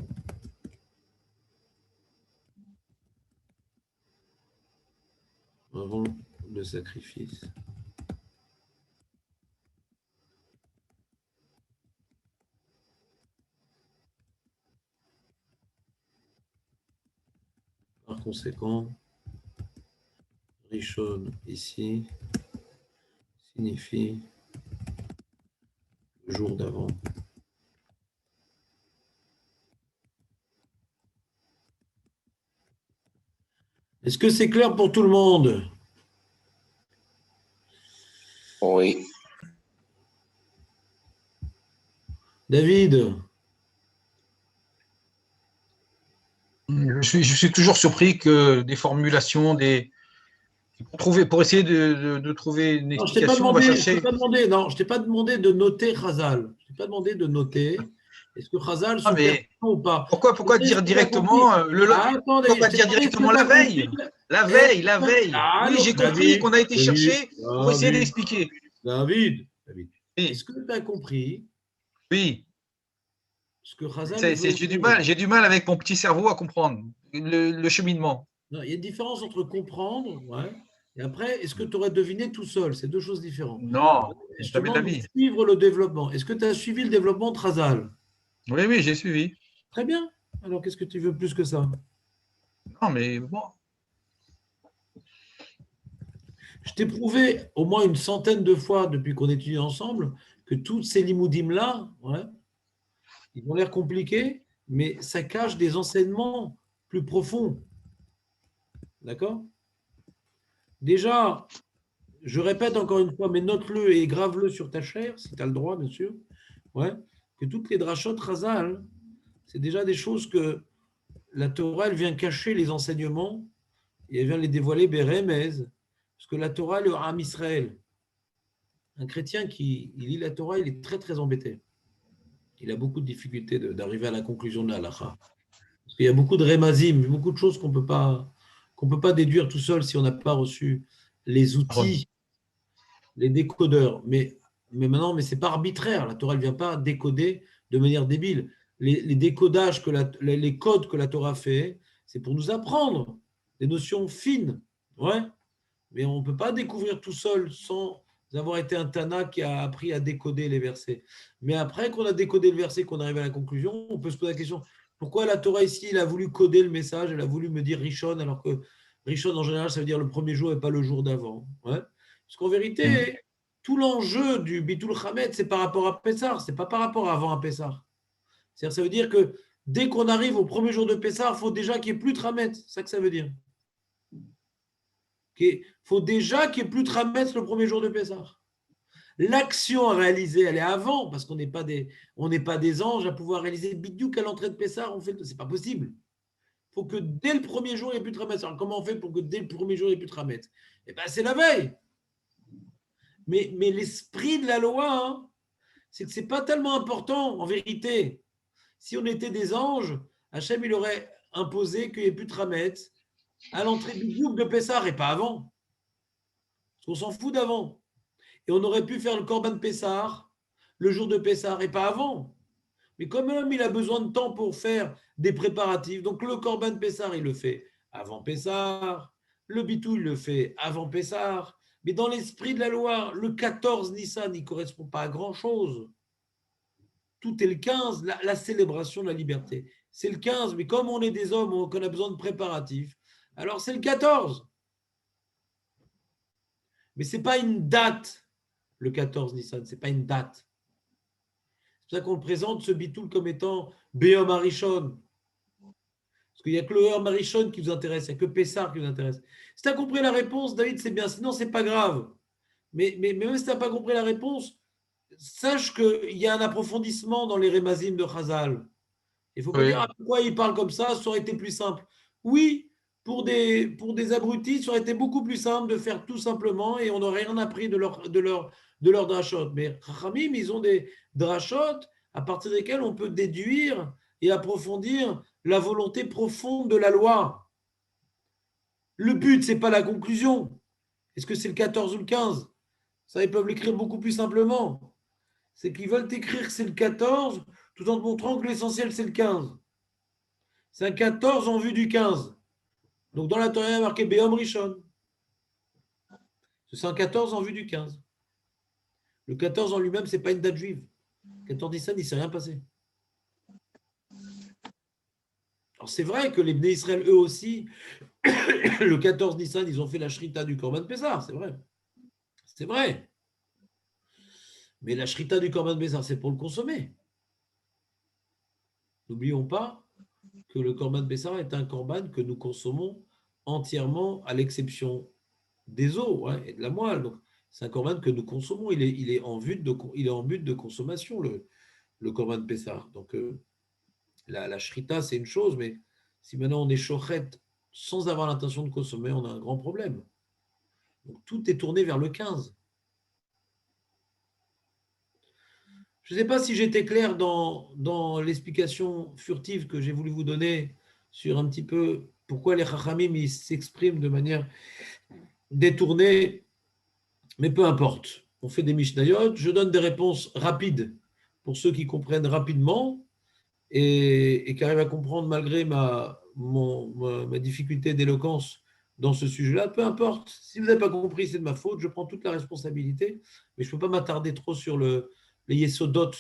avant le sacrifice. Par conséquent, Rishon ici signifie le jour d'avant. Est-ce que c'est clair pour tout le monde? Oui. David? Je suis toujours surpris que des formulations, pour essayer de trouver une Non, je t'ai pas explication, on va demandé, chercher. je t'ai pas demandé de noter Chazal. Je t'ai pas demandé de noter. Est-ce que Chazal Ah, sont mais pertinents ou pas? pourquoi dire directement Attendez, pourquoi pas je t'ai dire demandé ce directement que la t'as veille? compris. La veille. Ah, Oui, non, j'ai compris qu'on a été chercher pour essayer David, d'expliquer. David, Oui, est-ce que tu as compris oui. ce que Chazal veut J'ai dire? j'ai du mal avec mon petit cerveau à comprendre le cheminement. Non, il y a une différence entre comprendre, ouais, et après, est-ce que tu aurais deviné tout seul? C'est deux choses différentes. Non, Je te jamais de la demande de vie. suivre le développement. Est-ce que tu as suivi le développement de Chazal? Oui, oui, j'ai suivi. Très bien. Alors, qu'est-ce que tu veux plus que ça? Non, mais bon. Je t'ai prouvé au moins une centaine de fois depuis qu'on étudie ensemble que tous ces limoudim-là, ouais, ils ont l'air compliqués, mais ça cache des enseignements plus profonds. D'accord? Déjà, je répète encore une fois, mais note-le et grave-le sur ta chair, si tu as le droit, bien sûr, ouais, que toutes les drachot Chazal, c'est déjà des choses que la Torah, elle vient cacher les enseignements et elle vient les dévoiler Beremez, parce que la Torah, le Ham Israël, un chrétien qui lit la Torah, il est très très embêté. Il a beaucoup de difficultés d'arriver à la conclusion de la halakha. Parce qu'il y a beaucoup de rémazim, beaucoup de choses qu'on peut pas déduire tout seul si on n'a pas reçu les outils, les décodeurs. Mais maintenant, mais c'est pas arbitraire. La Torah ne vient pas décoder de manière débile. Les décodages, les codes que la Torah fait, c'est pour nous apprendre des notions fines. Ouais. Mais on ne peut pas découvrir tout seul sans avoir été un Tana qui a appris à décoder les versets. Mais après qu'on a décodé le verset, qu'on arrive à la conclusion, on peut se poser la question, pourquoi la Torah ici, elle a voulu coder le message, elle a voulu me dire Rishon, alors que Rishon en général, ça veut dire le premier jour et pas le jour d'avant. Ouais. Parce qu'en vérité, tout l'enjeu du Bitul Chametz, c'est par rapport à Pessah, c'est pas par rapport à avant à Pessah. C'est-à-dire, ça veut dire que dès qu'on arrive au premier jour de Pessah, il faut déjà qu'il n'y ait plus de Chametz. C'est ça que ça veut dire. Il faut déjà qu'il n'y ait plus de Chametz le premier jour de Pessah. L'action à réaliser, elle est avant, parce qu'on n'est pas des anges à pouvoir réaliser bidiouk à l'entrée de Pessah. C'est pas possible. Il faut que dès le premier jour, il n'y ait plus de Chametz. Alors, comment on fait pour que dès le premier jour, il n'y ait plus de Chametz? Eh bien, c'est la veille. Mais l'esprit de la loi, hein, c'est que ce n'est pas tellement important, en vérité. Si on était des anges, Hachem, il aurait imposé qu'il n'y ait plus de Chametz à l'entrée du groupe de Pessah et pas avant. Parce qu'on s'en fout d'avant. Et on aurait pu faire le Korban Pessah le jour de Pessah et pas avant. Mais comme l'homme, il a besoin de temps pour faire des préparatifs, donc le Korban Pessah, il le fait avant Pessah, le Bitou, il le fait avant Pessah. Mais dans l'esprit de la loi, le 14 Nissan, il ne correspond pas à grand-chose. Tout est le 15, la célébration de la liberté. C'est le 15, mais comme on est des hommes, qu'on a besoin de préparatifs, alors c'est le 14. Mais ce n'est pas une date, le 14 Nissan, ce n'est pas une date. C'est pour ça qu'on le présente, ce bitoul, comme étant Béom Arishon. Parce qu'il n'y a que le Béom Arishon qui vous intéresse, il n'y a que Pessah qui vous intéresse. Si tu as compris la réponse, David, c'est bien, sinon, ce n'est pas grave. Mais même si tu n'as pas compris la réponse, sache qu'il y a un approfondissement dans les rémazim de Chazal. Il faut pas dire pourquoi il parle comme ça aurait été plus simple. Oui, pour des abrutis, ça aurait été beaucoup plus simple de faire tout simplement et on n'aurait rien appris de leur drachot. Mais Chachamim, ils ont des drachot à partir desquels on peut déduire et approfondir la volonté profonde de la loi. Le but, ce n'est pas la conclusion. Est-ce que c'est le 14 ou le 15? Ça, ils peuvent l'écrire beaucoup plus simplement. C'est qu'ils veulent écrire que c'est le 14 tout en te montrant que l'essentiel, c'est le 15. C'est un 14 en vue du 15. Donc, dans la Torah, il y a marqué Béom Rishon. C'est un 14 en vue du 15. Le 14 en lui-même, ce n'est pas une date juive. 14 Nissan, il ne s'est rien passé. Alors, c'est vrai que les Bnei Israël, eux aussi, le 14 Nissan, ils ont fait la Shrita du Korban Pessah, c'est vrai. C'est vrai. Mais la Shrita du Korban Pessah, c'est pour le consommer. N'oublions pas que le Korban Pessah est un Korban que nous consommons entièrement, à l'exception des os et de la moelle. Donc, c'est un Korban que nous consommons. Il est en but de consommation, le Korban Pessah. Donc, la Shrita, c'est une chose, mais si maintenant on est shochet sans avoir l'intention de consommer, on a un grand problème. Donc, tout est tourné vers le 15. Je ne sais pas si j'étais clair dans l'explication furtive que j'ai voulu vous donner sur un petit peu pourquoi les Chachamim s'expriment de manière détournée, mais peu importe. On fait des Mishnayot, je donne des réponses rapides pour ceux qui comprennent rapidement et qui arrivent à comprendre malgré ma difficulté d'éloquence dans ce sujet-là. Peu importe, si vous n'avez pas compris, c'est de ma faute, je prends toute la responsabilité, mais je ne peux pas m'attarder trop sur les yesodot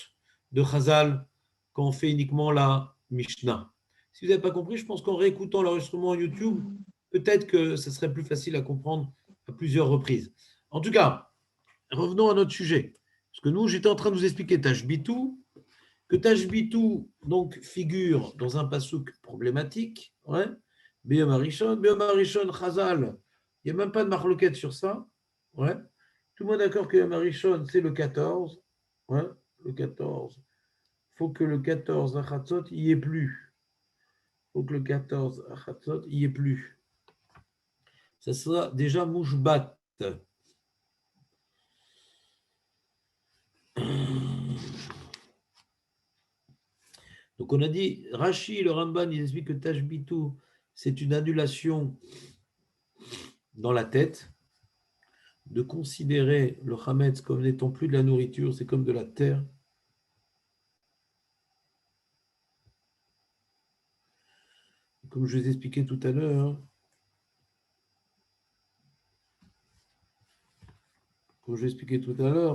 de Chazal quand on fait uniquement la Mishnah. Si vous n'avez pas compris, je pense qu'en réécoutant l'enregistrement YouTube, peut-être que ce serait plus facile à comprendre à plusieurs reprises. En tout cas, revenons à notre sujet. Parce que nous, j'étais en train de vous expliquer Tashbitou, que Tashbitou donc figure dans un pasouk problématique. Béom Arishon, Chazal, il n'y a même pas de marloquette sur ça. Ouais. Tout le monde est d'accord que Yom Rishon, c'est le 14. Ouais, le 14. Il faut que le 14 à Chatzot, il n'y ait plus. Il faut que le 14 à Chatzot, il n'y ait plus. Ça sera déjà Mouchbat. Donc on a dit, Rashi, le Ramban, il explique que Tashbitu, c'est une annulation dans la tête, de considérer le Hametz comme n'étant plus de la nourriture, c'est comme de la terre. Comme je vous ai expliqué tout à l'heure,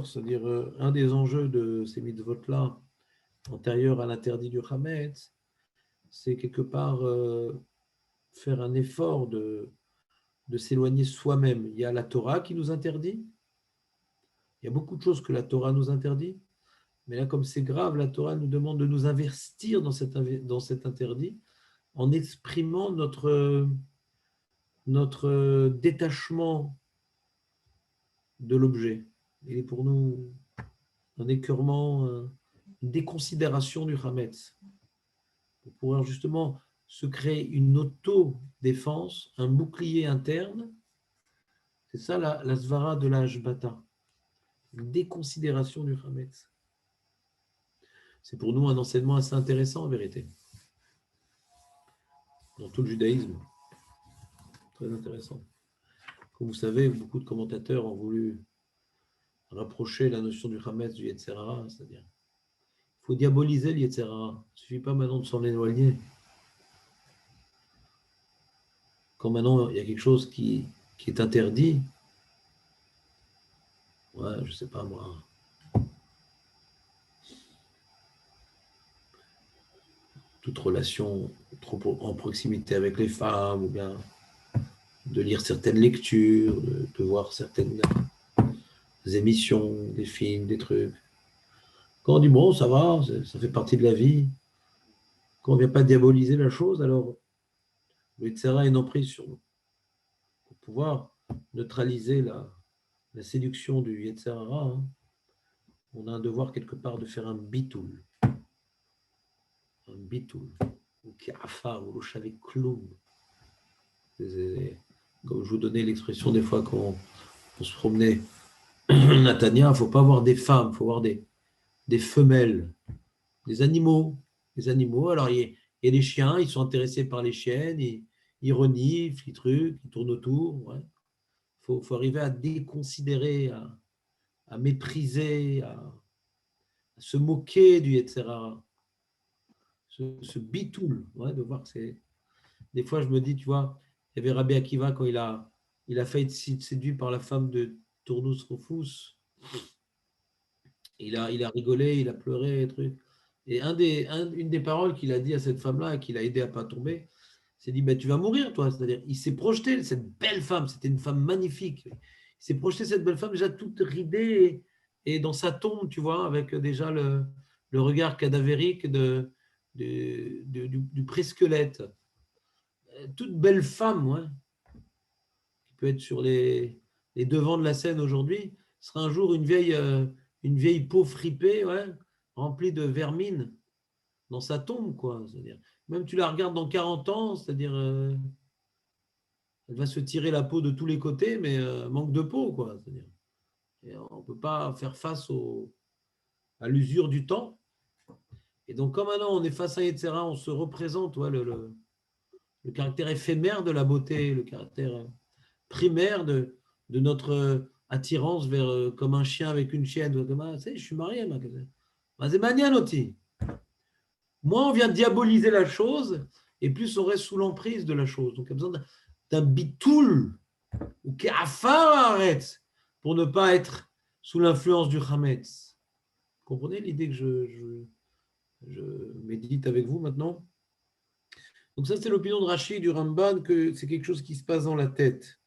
c'est-à-dire un des enjeux de ces mitzvot-là, antérieurs à l'interdit du Hametz, c'est quelque part faire un effort de s'éloigner soi-même. Il y a la Torah qui nous interdit, il y a beaucoup de choses que la Torah nous interdit, mais là, comme c'est grave, la Torah nous demande de nous investir dans cet interdit en exprimant notre détachement de l'objet. Il est pour nous un écœurement, une déconsidération du Hametz, pour pouvoir justement se créer une auto-défense, un bouclier interne. C'est ça la svara de la Hashbata, une déconsidération du Hametz. C'est pour nous un enseignement assez intéressant en vérité, dans tout le judaïsme. Très intéressant. Comme vous savez, beaucoup de commentateurs ont voulu rapprocher la notion du Hametz du Yetzer Hara, c'est-à-dire il faut diaboliser le Yetzer Hara. Il ne suffit pas maintenant de s'en éloigner. Quand maintenant il y a quelque chose qui est interdit, ouais, je ne sais pas moi, toute relation trop en proximité avec les femmes, ou bien de lire certaines lectures, de voir certaines émissions, des films, des trucs. Quand on dit bon, ça va, ça fait partie de la vie, quand on ne vient pas diaboliser la chose, alors le Yetzer Hara est une emprise sur nous. Pour pouvoir neutraliser la séduction du Yetzer Hara, hein, on a un devoir quelque part de faire un bitoul. Un bitoul. Ou kiafa, ou l'oshavek kloum. Comme je vous donnais l'expression des fois quand on se promenait Natania, il ne faut pas voir des femmes, il faut voir des femelles, des animaux. Des animaux. Alors, il y a des chiens, ils sont intéressés par les chiennes, ils reniflent, ils trucs, ils tournent autour. Ouais. Faut arriver à déconsidérer, à mépriser, à se moquer du Yetzer Hara. Ce bitoul, ouais, de voir que c'est. Des fois, je me dis, tu vois, il y avait Rabbi Akiva quand il a failli être séduit par la femme de Tournus Rufus. Il a rigolé, il a pleuré, truc. Et une des paroles qu'il a dit à cette femme-là, qu'il a aidé à ne pas tomber, c'est dit, ben, tu vas mourir, toi. C'est-à-dire, il s'est projeté, cette belle femme, c'était une femme magnifique. Il s'est projeté, cette belle femme, déjà toute ridée, et dans sa tombe, tu vois, avec déjà le regard cadavérique du pré-squelette. Toute belle femme, ouais, qui peut être sur les devants de la scène aujourd'hui, sera un jour une vieille peau fripée, ouais, remplie de vermine dans sa tombe, quoi. C'est-à-dire, même tu la regardes dans 40 ans, c'est-à-dire, elle va se tirer la peau de tous les côtés, mais manque de peau, quoi. C'est-à-dire, et on ne peut pas faire face à l'usure du temps. Et donc, comme maintenant on est face à Yetzer Hara, on se représente, ouais, le caractère éphémère de la beauté, le caractère primaire de notre attirance vers, comme un chien avec une chienne. Comme, je suis marié, c'est manianoti. Moins on vient diaboliser la chose, et plus on reste sous l'emprise de la chose. Donc, il y a besoin d'un bitoul, ou qu'afar arrête, pour ne pas être sous l'influence du Hametz. Vous comprenez l'idée que je médite avec vous maintenant? Donc ça, c'est l'opinion de Rashi et du Ramban, que c'est quelque chose qui se passe dans la tête.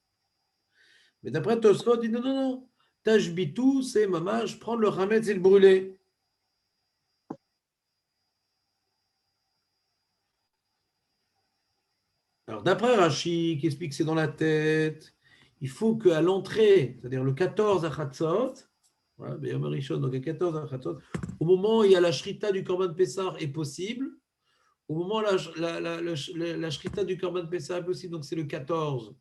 Mais d'après Tosfot, il dit non. Tashbitu, c'est mamash, prendre le Hametz et le brûler. Alors d'après Rashi, qui explique que c'est dans la tête, il faut qu'à l'entrée, c'est-à-dire le 14 à Chatzot, voilà, Beyom Rishon, donc le 14 à Chatzot, au moment où il y a la shrita du Korban Pessah est possible, au moment où la shrita du Korban Pessah est possible, donc c'est le 14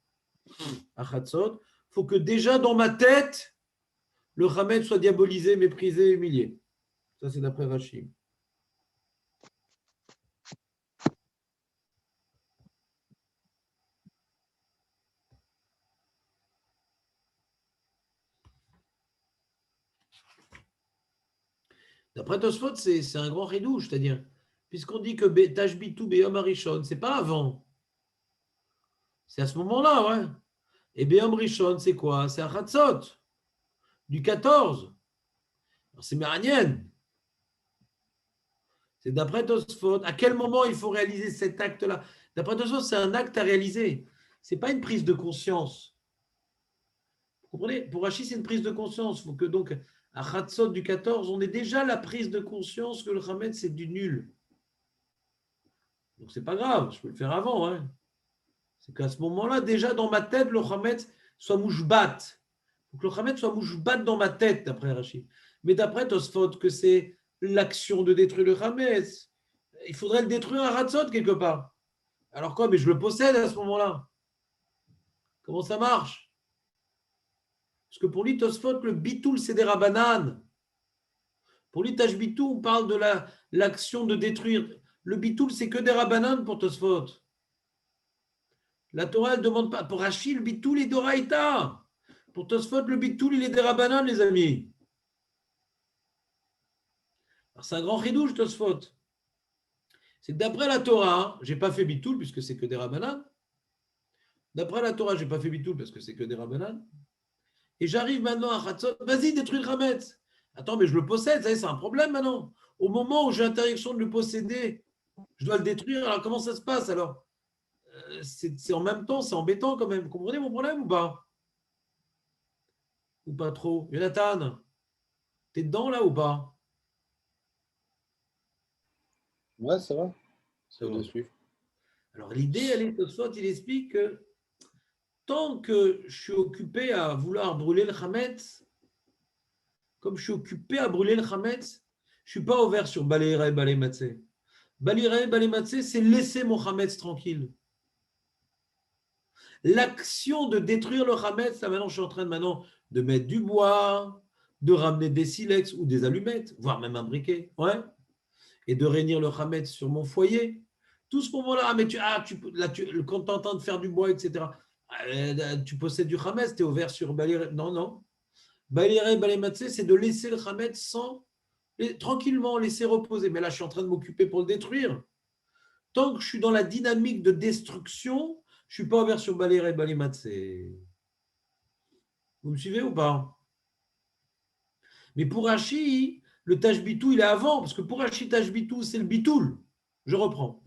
à Chatzot, il faut que déjà dans ma tête, le Hamed soit diabolisé, méprisé, humilié. Ça, c'est d'après Rachid. D'après Tosfot, c'est un grand ridouche, c'est-à-dire, puisqu'on dit que Tashbitu Beyom Arishon, c'est pas avant. C'est à ce moment-là, ouais. Et Beyom Rishon, c'est quoi? C'est à Chatzot, du 14. Alors, c'est Méranienne. C'est d'après Tosfot. À quel moment il faut réaliser cet acte-là? D'après Tosfot, c'est un acte à réaliser. Ce n'est pas une prise de conscience. Vous comprenez? Pour Rachid, c'est une prise de conscience. Il faut que donc, à Chatzot du 14, on ait déjà la prise de conscience que le Hamed, c'est du nul. Donc, ce n'est pas grave, je peux le faire avant. Hein. C'est qu'à ce moment-là, déjà dans ma tête, le Hamed soit mouchbat. Il faut que le Hamed soit mouchbat dans ma tête, d'après Rachid. Mais d'après Tosfot, que c'est l'action de détruire le Hamed. Il faudrait le détruire à Chatzot quelque part. Alors quoi? Mais je le possède à ce moment-là. Comment ça marche? Parce que pour lui, Tosfot, le bitoul, c'est des rabananes. Pour lui, Tashbitou, on parle de l'action de détruire. Le bitoul, c'est que des rabananes pour Tosfot. La Torah, elle ne demande pas. Pour Rachid, le bitoul est d'Oraïta. Pour Tosfot, le bitoul, il est des rabananes, les amis. Alors, c'est un grand chidouche, Tosfot. C'est que d'après la Torah, je n'ai pas fait bitoul puisque c'est que des rabananes. D'après la Torah, je n'ai pas fait bitoul parce que c'est que des rabananes. Et j'arrive maintenant à Chatzot, vas-y, détruis le Hametz. Attends, mais je le possède, ça c'est un problème maintenant. Au moment où j'ai l'interdiction de le posséder, je dois le détruire. Alors comment ça se passe alors? C'est en même temps, c'est embêtant quand même. Vous comprenez mon problème ou pas? Ou pas trop? Jonathan, t'es dedans là ou pas? Ouais, ça va. Ça C'est va. de suivre. Alors l'idée, elle est, soit il explique que tant que je suis occupé à vouloir brûler le Hametz, comme je suis occupé à brûler le Hametz, je ne suis pas ouvert sur Balera et Balé Matzé. Balera et Balé Matzé, c'est laisser mon Hametz tranquille. L'action de détruire le Hametz, là maintenant je suis en train de mettre du bois, de ramener des silex ou des allumettes, voire même un briquet, ouais, et de réunir le Hametz sur mon foyer. Tout ce moment-là, mais quand tu es en train de faire du bois, etc., tu possèdes du Hametz, tu es ouvert sur Balera. Non, non. Balera et Balé Matzé, c'est de laisser le Hametz tranquillement, laisser reposer. Mais là, je suis en train de m'occuper pour le détruire. Tant que je suis dans la dynamique de destruction, je ne suis pas ouvert sur Balera et Balé Matzé. Vous me suivez ou pas? Mais pour Hachi, le Tashbitou, il est avant, parce que pour Hachi, Tashbitou, c'est le bitoul. Je reprends.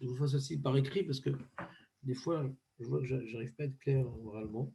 Je vous fasse aussi par écrit, parce que des fois, je vois que je n'arrive pas à être clair oralement.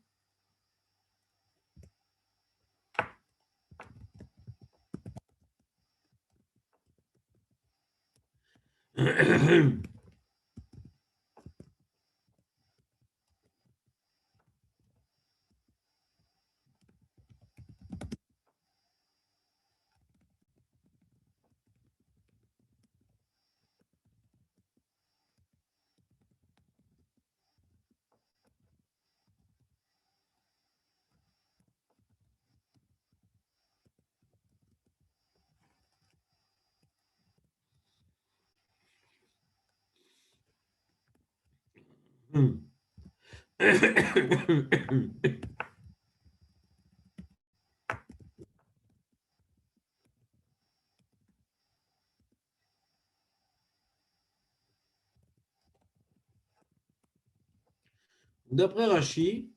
D'après Rashi,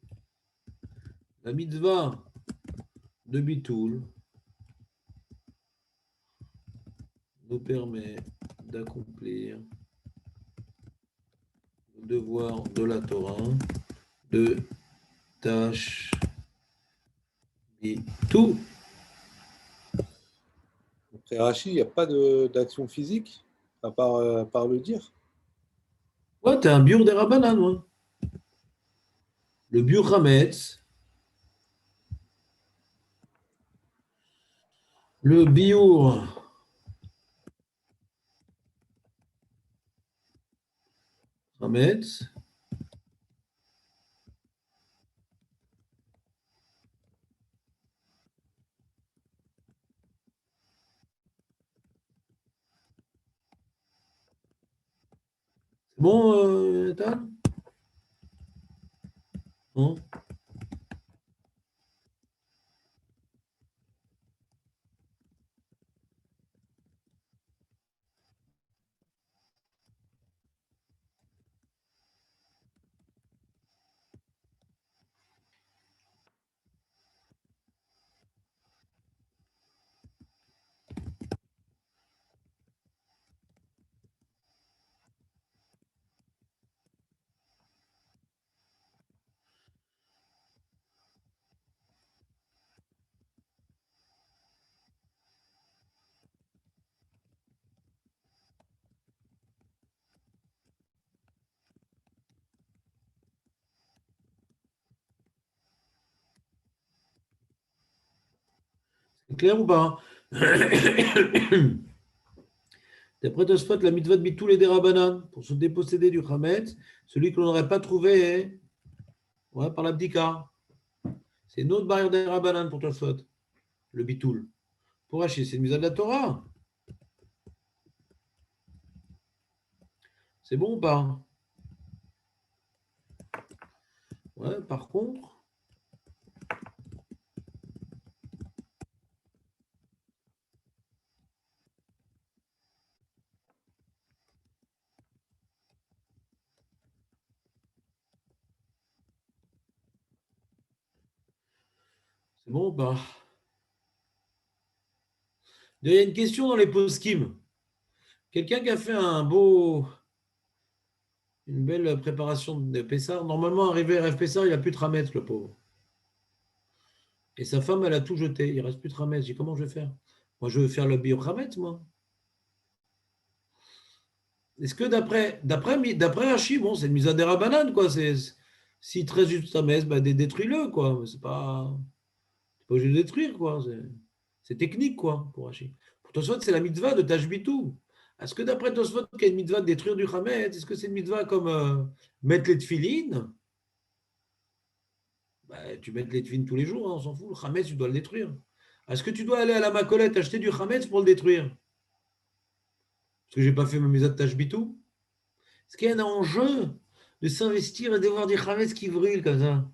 la mitzvah de Bitoul nous permet d'accomplir le devoir de la Torah de tâche Bitou. Après Rachid, il n'y a pas d'action physique, à part le dire. Ouais, t'es un biur des Rabbanan, moi. Le biur Hametz, le biur Hametz, c'est bon, Nathan? Non? C'est clair ou pas? D'après Tosfot, la mitzvah de bitul et des rabanan, pour se déposséder du Hametz, celui que l'on n'aurait pas trouvé ouais, par l'abdika. C'est une autre barrière des rabanan pour Tosfot, le bitul. Pour Rashi, c'est une mitzvah de la Torah. C'est bon ou pas? Ouais, par contre, c'est bon ou pas? Il y a une question dans les poskim. Quelqu'un qui a fait une belle préparation de Pessah, normalement, arrivé à Rêve Pessah, il n'a plus de Hametz, le pauvre. Et sa femme, elle a tout jeté. Il ne reste plus de Hametz. J'ai dit, comment je vais faire? Moi, je veux faire le bio Hametz, moi. Est-ce que d'après Rashi, bon, c'est une mise à des rabanan, quoi. Si très juste Hametz, bah, détruis-le, quoi. C'est pas obligé de détruire, quoi. C'est technique, quoi, pour Rashi. Pour Tosfot, c'est la mitzvah de Tashbitou. Est-ce que d'après Tosfot, qu'il y a une mitzvah de détruire du Hametz, est-ce que c'est une mitzvah comme mettre les tefilines? Bah, tu mets les tefilines tous les jours, hein, on s'en fout. Le Hametz, tu dois le détruire. Est-ce que tu dois aller à la Macolette acheter du Hametz pour le détruire? Parce que je n'ai pas fait ma mitzvah de Tashbitou. Est-ce qu'il y a un enjeu de s'investir et de voir des Hametz qui brûlent comme ça?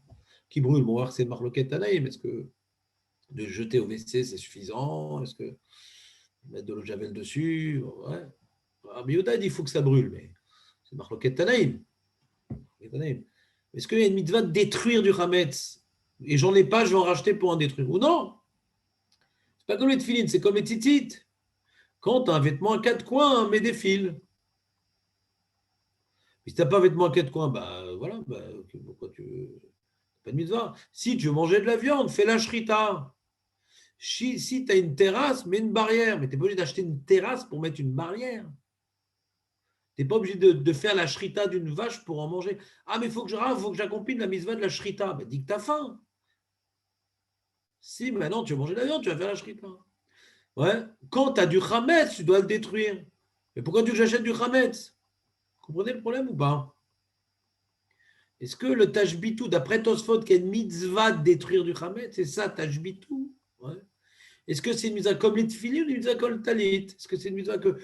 Qui brûlent. Bon, on va voir que c'est Marloquet Tanaïm. Est-ce que de jeter au WC, c'est suffisant? Est-ce que mettre de l'eau de javel dessus? Ouais. Rabbi Yehuda dit il faut que ça brûle, mais c'est Marloquet Tanaïm. Est-ce qu'il y a une mitzvah de détruire du Hametz? Et j'en ai pas, je vais en racheter pour en détruire. Ou non? C'est pas comme les tefilines, c'est comme les tzitzit. Quand tu as un vêtement à quatre coins, mets des fils. Mais si tu n'as pas un vêtement à quatre coins, bah voilà, bah, pourquoi tu veux? Pas de mitzvah. Si tu veux manger de la viande, fais la shrita. Si tu as une terrasse, mets une barrière. Mais tu n'es pas obligé d'acheter une terrasse pour mettre une barrière. Tu n'es pas obligé de faire la shrita d'une vache pour en manger. Ah, mais il faut que j'accomplisse la mitzvah de la shrita. Bah, dis que tu as faim. Si maintenant tu veux manger de la viande, tu vas faire la shrita. Ouais. Quand tu as du chametz, tu dois le détruire. Mais pourquoi tu veux que j'achète du chametz? Vous comprenez le problème ou pas? Est-ce que le tashbitou, d'après Tosfot, qui est une mitzvah de détruire du chametz, c'est ça, tashbitou? Ouais. Est-ce que c'est une mitzvah comme les tefilin ou une mitzvah comme le talit? Est-ce que c'est une mitzvah que,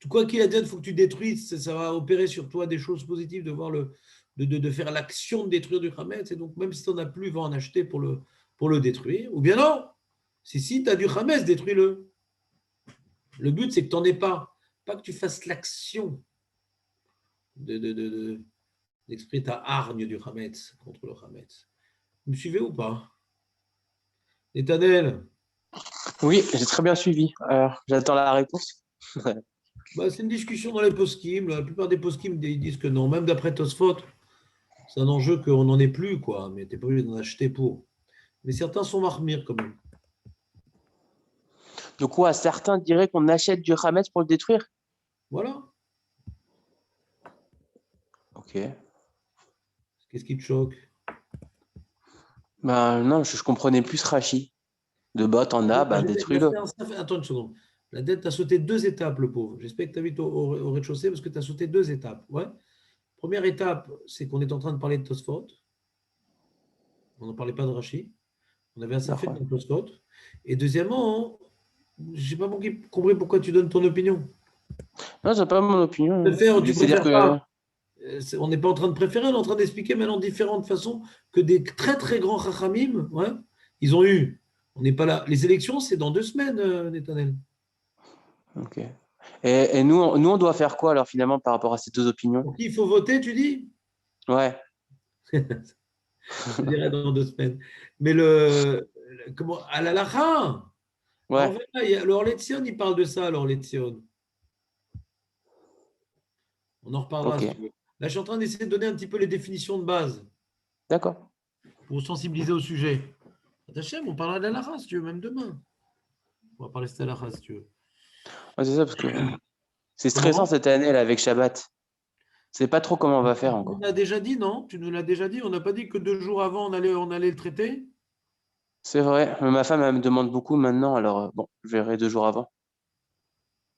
quoi qu'il advienne, il faut que tu détruises, ça va opérer sur toi des choses positives, de voir de faire l'action de détruire du chametz, et donc même si tu n'en as plus, va en acheter pour le détruire. Ou bien non, si tu as du chametz, détruis-le. Le but, c'est que tu n'en aies pas que tu fasses l'action d'exprimer ta hargne du Hametz contre le Hametz. Vous me suivez ou pas? Netanel? Oui, j'ai très bien suivi. J'attends la réponse. Bah, c'est une discussion dans les poskim. La plupart des poskim ils disent que non. Même d'après Tosfot, c'est un enjeu qu'on n'en ait plus, quoi. Mais tu n'es pas obligé d'en acheter pour. Mais certains sont marmires quand même. Du coup, certains diraient qu'on achète du Hametz pour le détruire. Voilà. Ok. Qu'est-ce qui te choque? Ben, non, je comprenais plus Rachi. De bot en A, ben, détruis-le. Attends une seconde. La dette, tu as sauté 2 étapes, le pauvre. J'espère que tu habites au rez-de-chaussée parce que tu as sauté 2 étapes. Ouais. Première étape, c'est qu'on est en train de parler de Tosfot. On n'en parlait pas de Rachi. On avait assez fait D'accord. dans Tosfot. Et deuxièmement, je n'ai pas compris pourquoi tu donnes ton opinion. Non, c'est pas mon opinion. Préfères ou tu C'est-à-dire préfères que. pas. On n'est pas en train de préférer, on est en train d'expliquer maintenant différentes façons que des très très grands chachamim, ouais, ils ont eu. On n'est pas là. Les élections, c'est dans 2 semaines, Netanel. Ok. Et nous, on doit faire quoi alors finalement par rapport à ces deux opinions? Pour qui il faut voter, tu dis? Ouais. Je dirais dans 2 semaines. Mais comment, à la lacha, on Ouais. verra. Le Orletzion, il parle de ça, l'Orletzion. On en reparlera Ok. si tu veux. Là, je suis en train d'essayer de donner un petit peu les définitions de base D'accord. pour sensibiliser au sujet. Hachem, on parlera de la lacha si tu veux, même demain. On va parler de la lacha si tu veux. Ouais, c'est ça parce que c'est stressant Comment? cette année là avec Shabbat. C'est pas trop comment on va faire On encore. a déjà dit, non? Tu nous l'as déjà dit. On n'a pas dit que 2 jours avant, on allait le traiter? C'est vrai. Mais ma femme elle me demande beaucoup maintenant, alors bon, je verrai 2 jours avant.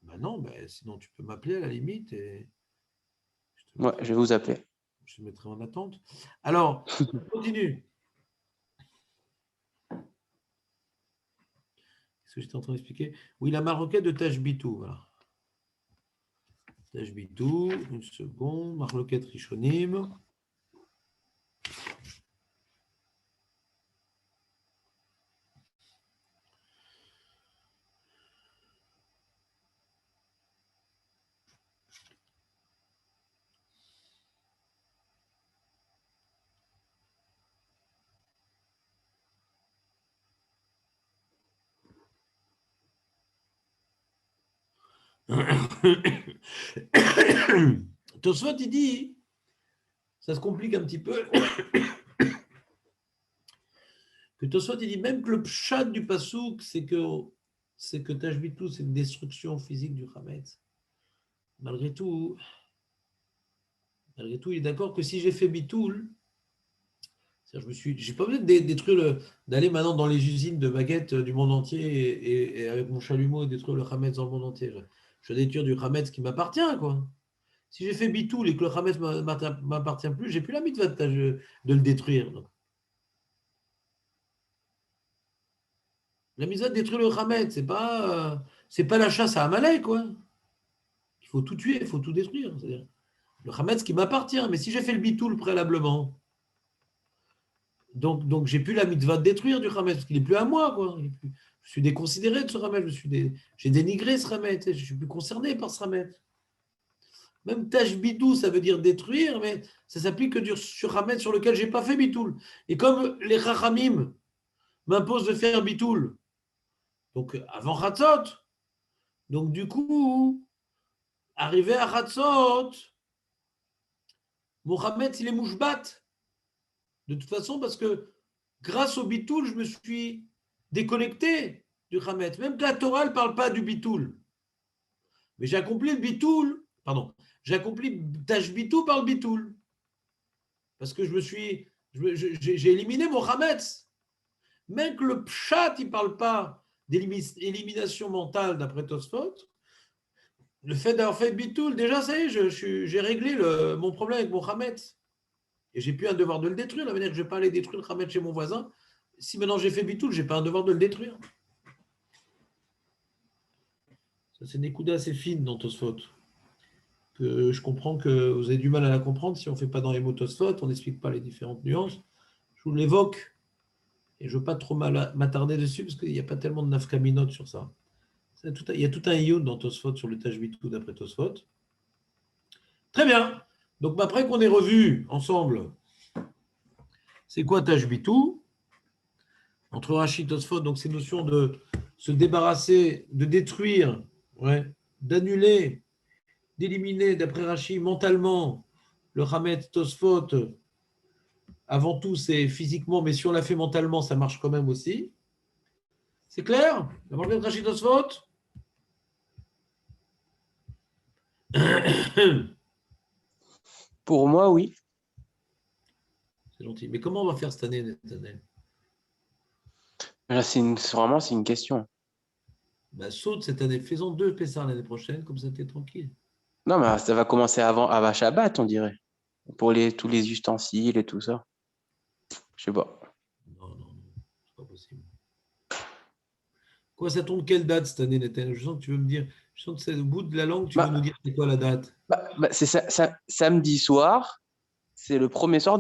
Ben non, ben, sinon tu peux m'appeler à la limite et Ouais, je vais vous appeler. je te mettrai en attente. Alors, on continue. Qu'est-ce que j'étais en train d'expliquer? Oui, la maroquette de Tashbitou. Voilà. Tashbitou, une seconde. Maroquette Rishonim. Tosfot, il dit, ça se complique un petit peu, que Tosfot, il dit même que le pshat du pasouk, c'est que Tashbitou, c'est une destruction physique du Hametz. Malgré tout, il est d'accord que si j'ai fait Bitoul, j'ai pas besoin de détruire d'aller maintenant dans les usines de baguettes du monde entier et avec mon chalumeau détruire le Hametz dans le monde entier. Je vais détruire du Hametz qui m'appartient, quoi. Si j'ai fait Bitoul et que le Hametz ne m'appartient plus, j'ai plus la mitzvah de le détruire. Donc. La mitzvah de détruire le Hametz, c'est pas la chasse à Amalek, quoi. Il faut tout tuer, il faut tout détruire. C'est-à-dire, le Hametz qui m'appartient. Mais si j'ai fait le Bitoul préalablement, donc j'ai plus la mitzvah de détruire du Hametz, parce qu'il n'est plus à moi, quoi. Je suis déconsidéré de ce Hametz, j'ai dénigré ce Hametz, je ne suis plus concerné par ce Hametz. Même tâche bidou, ça veut dire détruire, mais ça s'applique que sur Hametz sur lequel je n'ai pas fait bitoul. Et comme les Chachamim m'imposent de faire bitoul, donc avant Hatzot, donc du coup, arrivé à Hatzot, mon Hametz, il est mouchbat. De toute façon, parce que grâce au bitoul, je me suis déconnecté du Hametz. Même que la Torah ne parle pas du bitoul. Mais j'ai accompli le bitoul, pardon, j'ai accompli tâche bitou par le bitoul. Parce que j'ai éliminé mon Hametz. Même que le pshat, il ne parle pas d'élimination mentale d'après Tosfot. Le fait d'avoir fait bitoul, déjà, ça y est, j'ai réglé mon problème avec mon Hametz. Et j'ai plus un devoir de le détruire. La manière que je ne vais pas aller détruire le Hametz chez mon voisin. Si maintenant j'ai fait bitoul, je n'ai pas un devoir de le détruire. Ça, c'est une écoute assez fine dans Tosfot. Que je comprends que vous avez du mal à la comprendre si on ne fait pas dans les mots Tosfot, on n'explique pas les différentes nuances. Je vous l'évoque et je ne veux pas trop m'attarder dessus parce qu'il n'y a pas tellement de nafkaminotes sur ça. Il y a tout un ioun dans Tosfot sur le Tashbitou d'après Tosfot. Très bien. Donc après qu'on ait revu ensemble, c'est quoi Tashbitou entre Rashi et Tosfot, donc ces notions de se débarrasser, de détruire, d'annuler, d'éliminer d'après Rashi mentalement le Hametz Tosfot. Avant tout, c'est physiquement, mais si on l'a fait mentalement, ça marche quand même aussi. C'est clair? La marque de Rachid Tosfot? Pour moi, oui. C'est gentil. Mais comment on va faire cette année, Netanel? Là, vraiment, c'est une question. Bah, saute cette année, faisons 2 Pessah l'année prochaine, comme ça t'es tranquille. Non, mais ça va commencer avant Shabbat, on dirait. Pour tous les ustensiles et tout ça. Je sais pas. Non, c'est pas possible. Quoi, ça tombe quelle date cette année, Nathan? Je sens que tu veux me dire, je sens que c'est au bout de la langue, tu veux nous dire c'est quoi la date? C'est samedi soir, c'est le premier soir